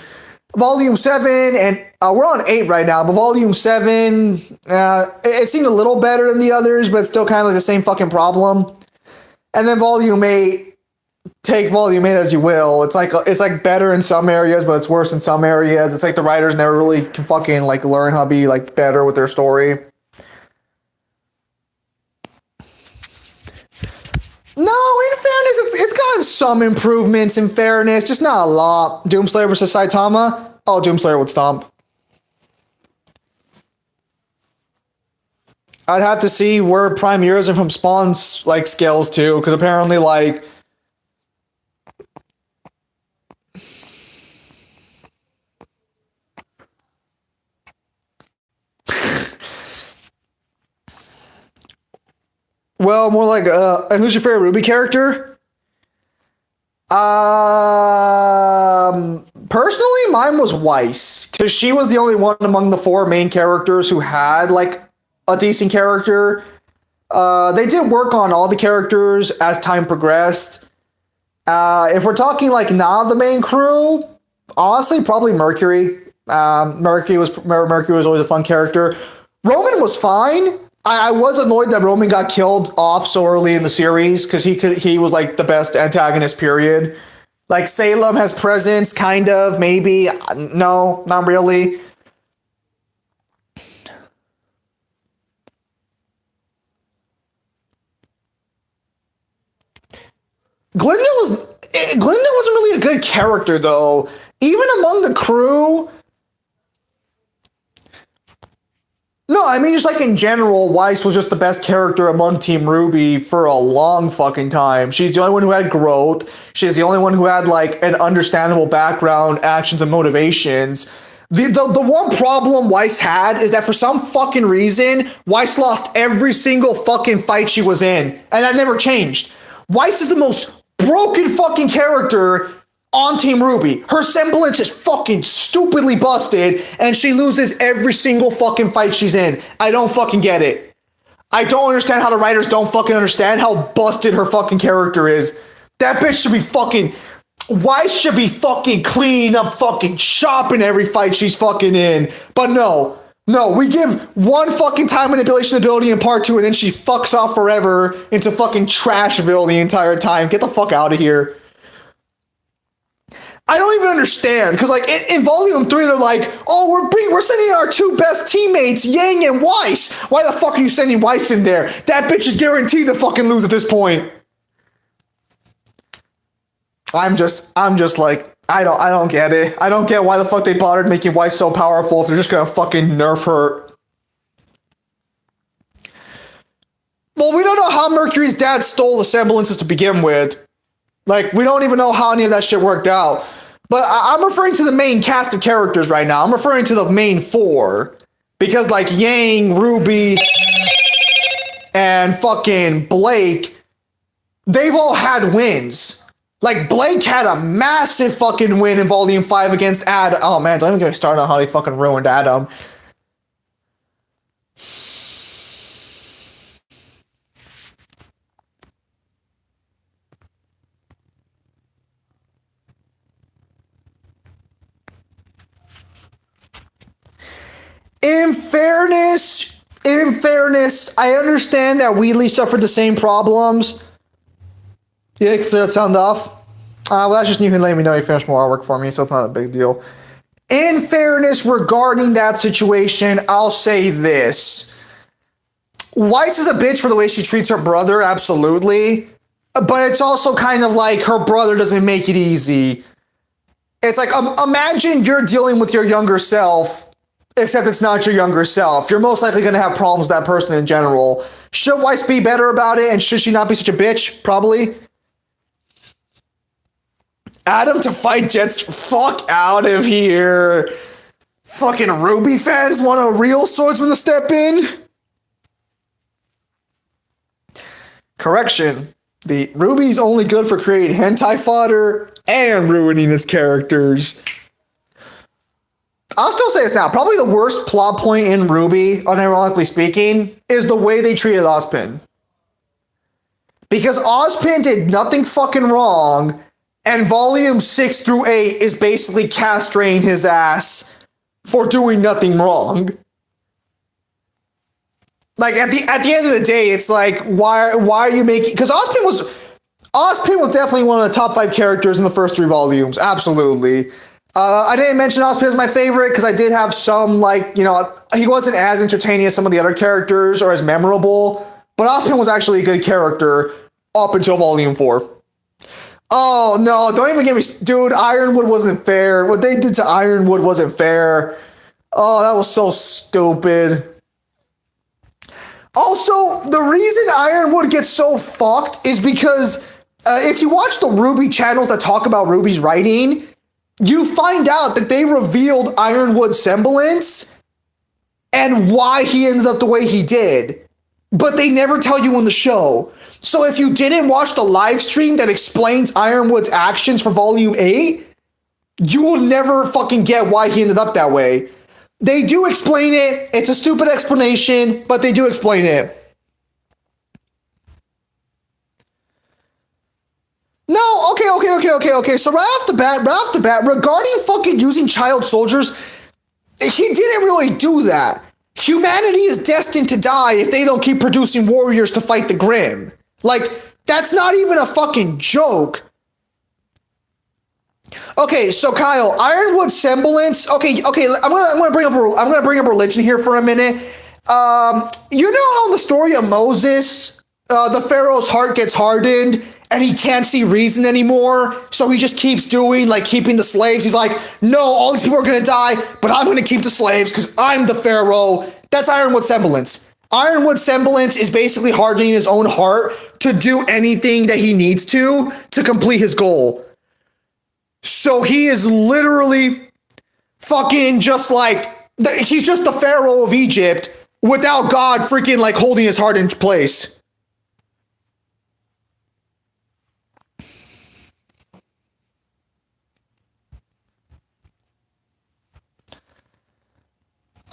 S1: Volume 7, and we're on 8 right now, but Volume 7, it seemed a little better than the others, but it's still kind of like the same fucking problem. And then Volume 8, take Volume 8 as you will. It's like better in some areas, but it's worse in some areas. It's like the writers never really can fucking like learn how to be like better with their story. No, in fairness, it's gotten some improvements in fairness, just not a lot. Doomslayer versus Saitama? Oh, Doomslayer would stomp. I'd have to see where Prime Eurozone from Spawn's like scales to, because apparently like well, more like, and who's your favorite Ruby character? Personally, mine was Weiss, because she was the only one among the 4 main characters who had, like, a decent character. They did work on all the characters as time progressed. If we're talking, like, not the main crew, honestly, probably Mercury. Mercury was always a fun character. Roman was fine. I was annoyed that Roman got killed off so early in the series because he was like the best antagonist, period. Like Salem has presence, kind of, maybe. No, not really. Glinda wasn't really a good character though. Even among the crew. No, I mean, just like in general, Weiss was just the best character among Team Ruby for a long fucking time. She's the only one who had growth. She's the only one who had like an understandable background, actions, and motivations. The one problem Weiss had is that for some fucking reason, Weiss lost every single fucking fight she was in, and that never changed. Weiss is the most broken fucking character on Team Ruby. Her semblance is fucking stupidly busted, and she loses every single fucking fight she's in. I don't fucking get it. I don't understand how the writers don't fucking understand how busted her fucking character is. That bitch should be fucking... Weiss should be fucking cleaning up fucking shop in every fight she's fucking in. But no, we give one fucking time manipulation ability in part 2, and then she fucks off forever into fucking Trashville the entire time. Get the fuck out of here. I don't even understand, because like in Volume 3, they're like, oh, we're sending our 2 best teammates, Yang and Weiss. Why the fuck are you sending Weiss in there? That bitch is guaranteed to fucking lose at this point. I'm just like, I don't get it. I don't get why the fuck they bothered making Weiss so powerful if they're just gonna fucking nerf her. Well, we don't know how Mercury's dad stole the semblances to begin with. Like, we don't even know how any of that shit worked out. But I'm referring to the main cast of characters right now. I'm referring to the main 4. Because, like, Yang, Ruby, and fucking Blake, they've all had wins. Like, Blake had a massive fucking win in Volume 5 against Adam. Oh, man, don't even get me started on how they fucking ruined Adam. In fairness, I understand that Wheatley suffered the same problems. Yeah, consider that sound off. Well, that's just you can let me know you finished more artwork for me, so it's not a big deal. In fairness, regarding that situation, I'll say this. Weiss is a bitch for the way she treats her brother, absolutely. But it's also kind of like her brother doesn't make it easy. It's like, imagine you're dealing with your younger self, except it's not your younger self. You're most likely going to have problems with that person in general. Should Weiss be better about it, and should she not be such a bitch? Probably. Adam to fight Jets. Fuck out of here. Fucking Ruby fans want a real swordsman to step in? Correction. The Ruby's only good for creating hentai fodder and ruining its characters. I'll still say this now. Probably the worst plot point in Ruby, unironically speaking, is the way they treated Ozpin. Because Ozpin did nothing fucking wrong, and Volume 6 through 8 is basically castrating his ass for doing nothing wrong. Like, at the end of the day, it's like, why are you making... Because Ozpin was definitely one of the top 5 characters in the first 3 volumes. Absolutely. I didn't mention Ozpin as my favorite, because I did have some, like, you know, he wasn't as entertaining as some of the other characters, or as memorable, but Ozpin was actually a good character up until Volume 4. Oh, no, don't even get me... Dude, Ironwood wasn't fair. What they did to Ironwood wasn't fair. Oh, that was so stupid. Also, the reason Ironwood gets so fucked is because if you watch the Ruby channels that talk about Ruby's writing, you find out that they revealed Ironwood's semblance and why he ended up the way he did. But they never tell you in the show. So if you didn't watch the live stream that explains Ironwood's actions for Volume 8, you will never fucking get why he ended up that way. They do explain it. It's a stupid explanation, but they do explain it. No, okay. So right off the bat, regarding fucking using child soldiers, he didn't really do that. Humanity is destined to die if they don't keep producing warriors to fight the Grimm. Like, that's not even a fucking joke. Okay, so Kyle, Ironwood semblance. Okay, I'm gonna bring up religion here for a minute. You know how in the story of Moses, the Pharaoh's heart gets hardened and he can't see reason anymore, so he just keeps doing, like, keeping the slaves. He's like, no, all these people are gonna die, but I'm gonna keep the slaves because I'm the Pharaoh. That's Ironwood semblance. Ironwood semblance is basically hardening his own heart to do anything that he needs to complete his goal. So he is literally fucking just like, he's just the Pharaoh of Egypt without God freaking like holding his heart in place.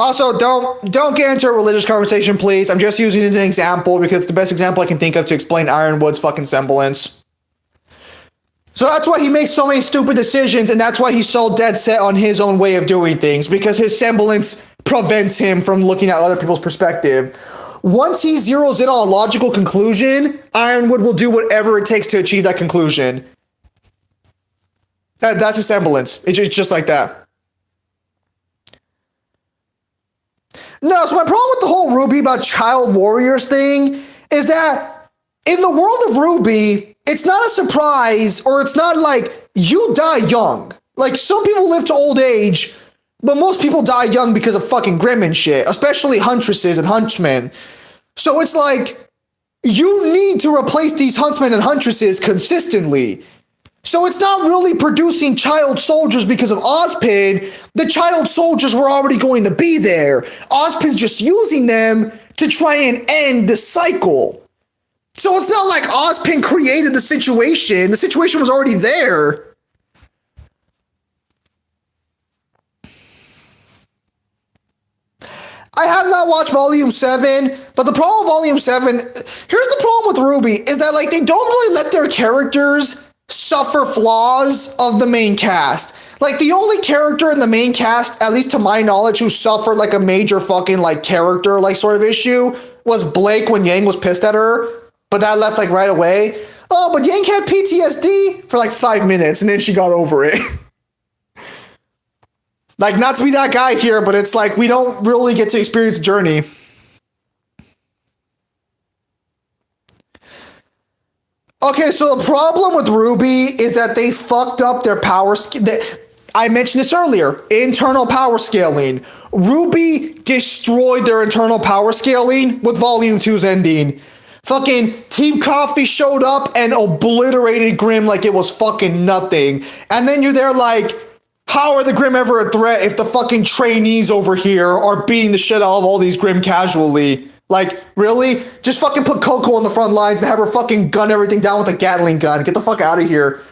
S1: Also, don't get into a religious conversation, please. I'm just using it as an example because it's the best example I can think of to explain Ironwood's fucking semblance. So that's why he makes so many stupid decisions, and that's why he's so dead set on his own way of doing things, because his semblance prevents him from looking at other people's perspective. Once he zeroes in on a logical conclusion, Ironwood will do whatever it takes to achieve that conclusion. That's a semblance. It's just like that. No, so my problem with the whole Ruby about child warriors thing is that in the world of Ruby, it's not a surprise, or it's not like you die young. Like, some people live to old age, but most people die young because of fucking Grimm and shit, especially huntresses and hunchmen. So it's like, you need to replace these huntsmen and huntresses consistently. So it's not really producing child soldiers because of Ozpin. The child soldiers were already going to be there. Ozpin's just using them to try and end the cycle. So it's not like Ozpin created the situation. The situation was already there. I have not watched Volume 7, but the problem with Volume 7, here's the problem with Ruby, is that like they don't really let their characters suffer flaws of the main cast. Like, the only character in the main cast, at least to my knowledge, who suffered like a major fucking like character like sort of issue was Blake when Yang was pissed at her, but that left like right away. Oh, but Yang had PTSD for like 5 minutes and then she got over it. Like, not to be that guy here, but it's like we don't really get to experience the journey. Okay, so the problem with Ruby is that they fucked up their power I mentioned this earlier. Internal power scaling. Ruby destroyed their internal power scaling with Volume 2's ending. Fucking Team Coffee showed up and obliterated Grimm like it was fucking nothing. And then you're there like, how are the Grimm ever a threat if the fucking trainees over here are beating the shit out of all these Grimm casually? Like, really? Just fucking put Coco on the front lines and have her fucking gun everything down with a Gatling gun. Get the fuck out of here.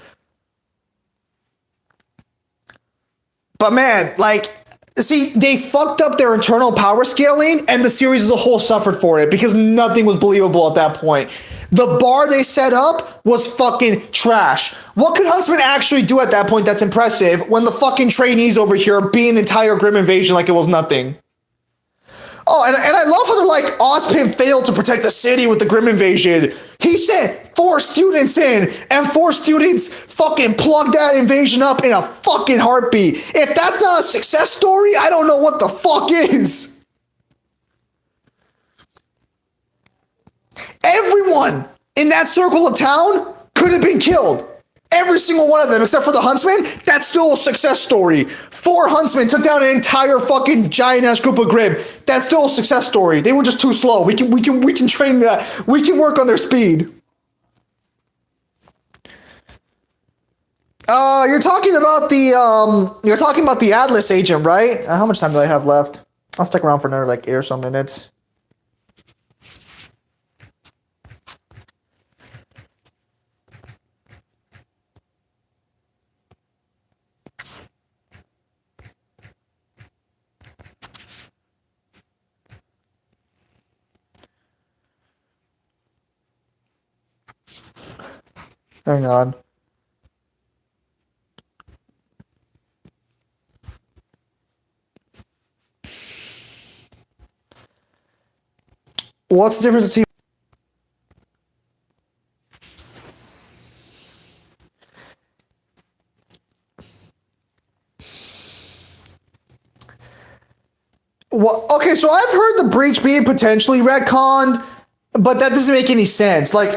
S1: But man, like, see, they fucked up their internal power scaling, and the series as a whole suffered for it because nothing was believable at that point. The bar they set up was fucking trash. What could Huntsman actually do at that point that's impressive when the fucking trainees over here beat an entire Grimm invasion like it was nothing? Oh, and I love how they're like, Ozpin failed to protect the city with the Grimm invasion. He sent 4 students in, and 4 students fucking plugged that invasion up in a fucking heartbeat. If that's not a success story, I don't know what the fuck is. Everyone in that circle of town could have been killed. Every single one of them, except for the Huntsman. That's still a success story. 4 Huntsmen took down an entire fucking giant-ass group of Grimm. That's still a success story. They were just too slow. We can train that. We can work on their speed. You're talking about the Atlas agent, right? How much time do I have left? I'll stick around for another like 8 or so minutes. Hang on. What's the difference between... Well, okay, so I've heard the breach being potentially retconned, but that doesn't make any sense. Like,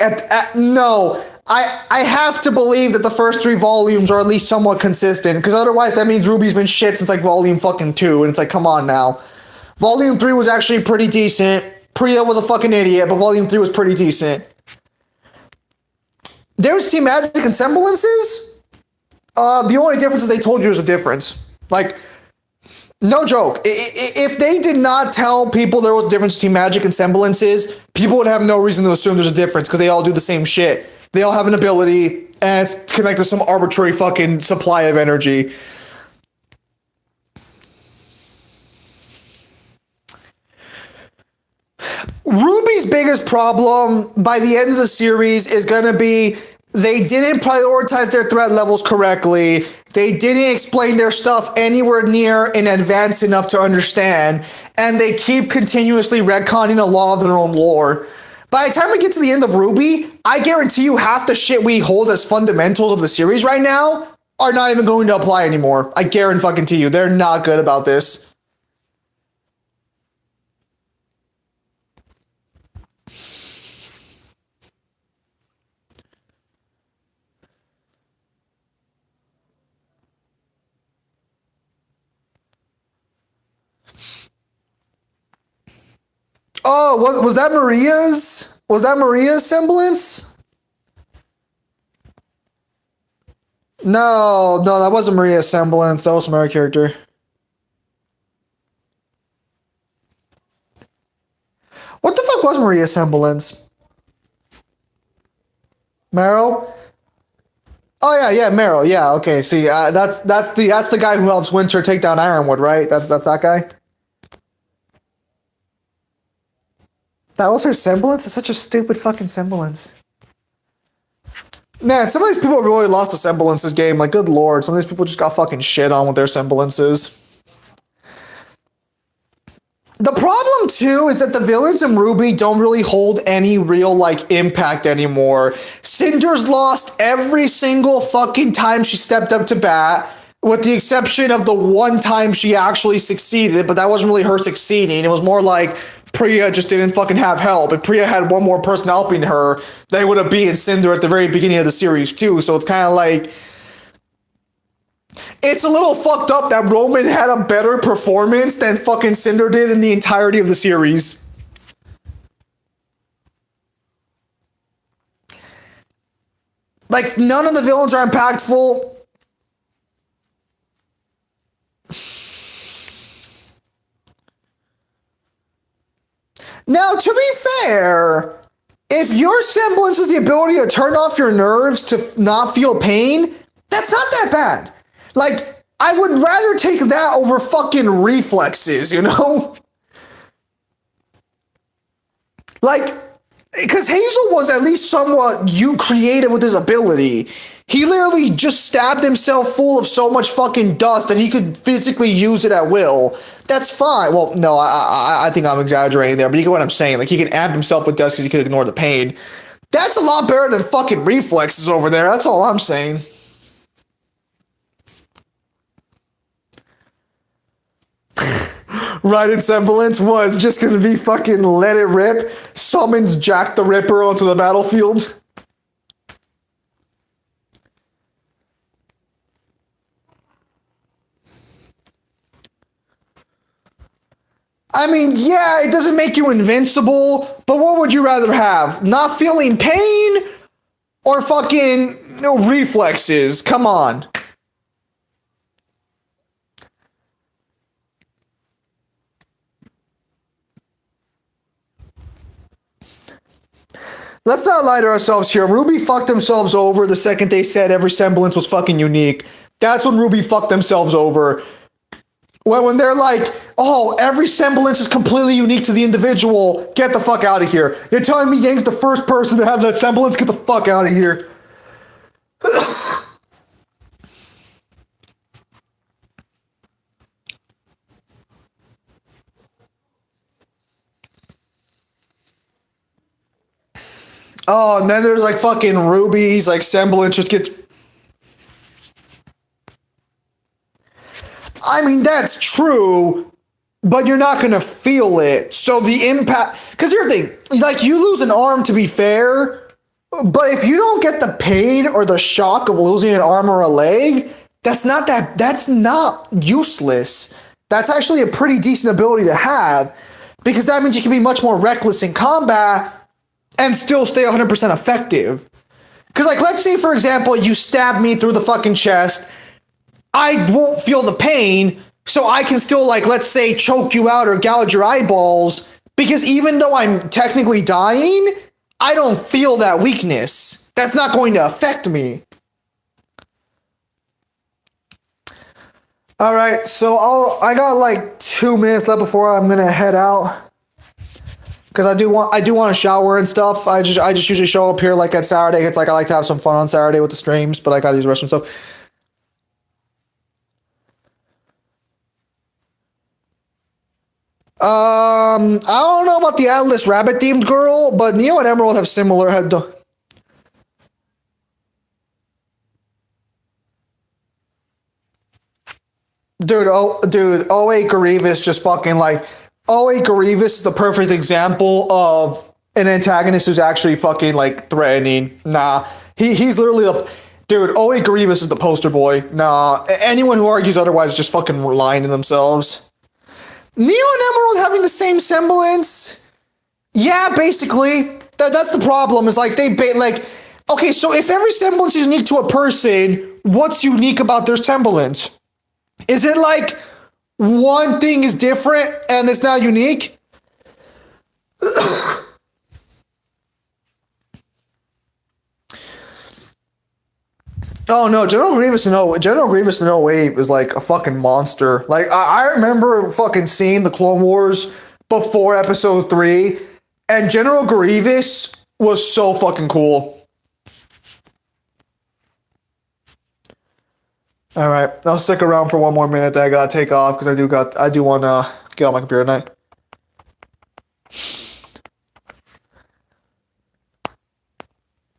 S1: no, I have to believe that the first 3 volumes are at least somewhat consistent, because otherwise that means Ruby's been shit since like volume fucking 2, and it's like, come on now. Volume 3 was actually pretty decent. Priya was a fucking idiot, but volume 3 was pretty decent. There's Team Magic and Semblances. The only difference is they told you there's a difference. Like, no joke. If they did not tell people there was a difference between Magic and Semblances, people would have no reason to assume there's a difference because they all do the same shit. They all have an ability, and it's connected to some arbitrary fucking supply of energy. Ruby's biggest problem by the end of the series is going to be they didn't prioritize their threat levels correctly. They didn't explain their stuff anywhere near in advance enough to understand. And they keep continuously retconning a lot of their own lore. By the time we get to the end of Ruby, I guarantee you half the shit we hold as fundamentals of the series right now are not even going to apply anymore. I guarantee you. They're not good about this. Oh, was that Maria's? Was that Maria's semblance? No, that wasn't Maria's semblance. That was some other character. What the fuck was Maria's semblance? Meryl? Oh yeah, Meryl. Yeah, okay. See, that's the guy who helps Winter take down Ironwood, right? That's that guy. That was her semblance? It's such a stupid fucking semblance. Man, some of these people really lost the semblance this game. Like, good lord, some of these people just got fucking shit on with their semblances. The problem, too, is that the villains in Ruby don't really hold any real, like, impact anymore. Cinder's lost every single fucking time she stepped up to bat, with the exception of the one time she actually succeeded, but that wasn't really her succeeding. It was more like Priya just didn't fucking have help. If Priya had one more person helping her, they would have beaten Cinder at the very beginning of the series, too. So it's kind of like... It's a little fucked up that Roman had a better performance than fucking Cinder did in the entirety of the series. Like, none of the villains are impactful. Now, to be fair, if your semblance is the ability to turn off your nerves to not feel pain, that's not that bad. Like, I would rather take that over fucking reflexes, you know? Like, because Hazel was at least somewhat creative with his ability. He literally just stabbed himself full of so much fucking dust that he could physically use it at will. That's fine. Well, no, I think I'm exaggerating there, but you get what I'm saying. Like, he can amp himself with dust because he could ignore the pain. That's a lot better than fucking reflexes over there. That's all I'm saying. Raiden semblance was just gonna be fucking let it rip, summons Jack the Ripper onto the battlefield. I mean, yeah, it doesn't make you invincible, but what would you rather have? Not feeling pain or fucking reflexes? Come on. Let's not lie to ourselves here. Ruby fucked themselves over the second they said every semblance was fucking unique. That's when Ruby fucked themselves over. When they're like, oh, every semblance is completely unique to the individual, get the fuck out of here. You're telling me Yang's the first person to have that semblance? Get the fuck out of here. Oh, and then there's like fucking Ruby's like semblance just gets... I mean, that's true, but you're not going to feel it. So the impact... Because here's the thing. Like, you lose an arm to be fair, but if you don't get the pain or the shock of losing an arm or a leg, that's not useless. That's actually a pretty decent ability to have, because that means you can be much more reckless in combat and still stay 100% effective. Because, like, let's say, for example, you stab me through the fucking chest. I won't feel the pain, so I can still, like, let's say, choke you out or gouge your eyeballs, because even though I'm technically dying, I don't feel that weakness. That's not going to affect me. Alright, so I got, like, 2 minutes left before I'm gonna head out. because I do want to shower and stuff. I just usually show up here like at Saturday. It's like I like to have some fun on Saturday with the streams, but I gotta use the restroom stuff. I don't know about the Atlas rabbit themed girl, but Neo and Emerald have similar head. Dude, OA Grievous just fucking like OA Grievous is the perfect example of an antagonist who's actually fucking like threatening. Nah, he's literally the dude. OA Grievous is the poster boy. Nah, anyone who argues otherwise is just fucking lying to themselves. Neo and Emerald having the same semblance. Yeah, basically. That's the problem. Is like like okay, so if every semblance is unique to a person, what's unique about their semblance? Is it like one thing is different and it's not unique? Oh no, General Grievous in OA is like a fucking monster. Like I remember fucking seeing the Clone Wars before episode 3, and General Grievous was so fucking cool. All right, I'll stick around for one more minute. Then I gotta take off because I do want to get on my computer tonight.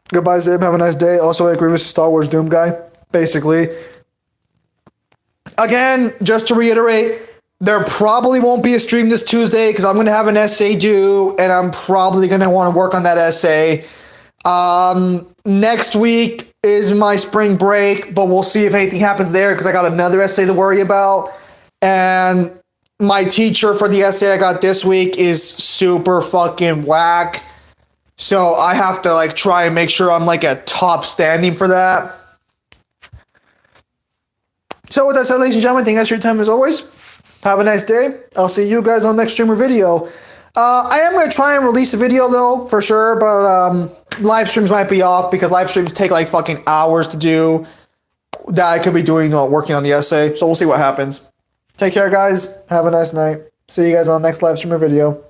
S1: Goodbye, Zib. Have a nice day. Also, I agree with Star Wars Doom guy. Basically, again, just to reiterate, there probably won't be a stream this Tuesday because I'm gonna have an essay due, and I'm probably gonna want to work on that essay. Next week is my spring break, but we'll see if anything happens there because I got another essay to worry about. And my teacher for the essay I got this week is super fucking whack. So I have to like try and make sure I'm like at top standing for that. So with that said, ladies and gentlemen, thank you guys for your time as always. Have a nice day. I'll see you guys on the next stream or video. I am going to try and release a video though, for sure, but live streams might be off because live streams take like fucking hours to do that I could be doing working on the essay. So we'll see what happens. Take care, guys. Have a nice night. See you guys on the next live stream or video.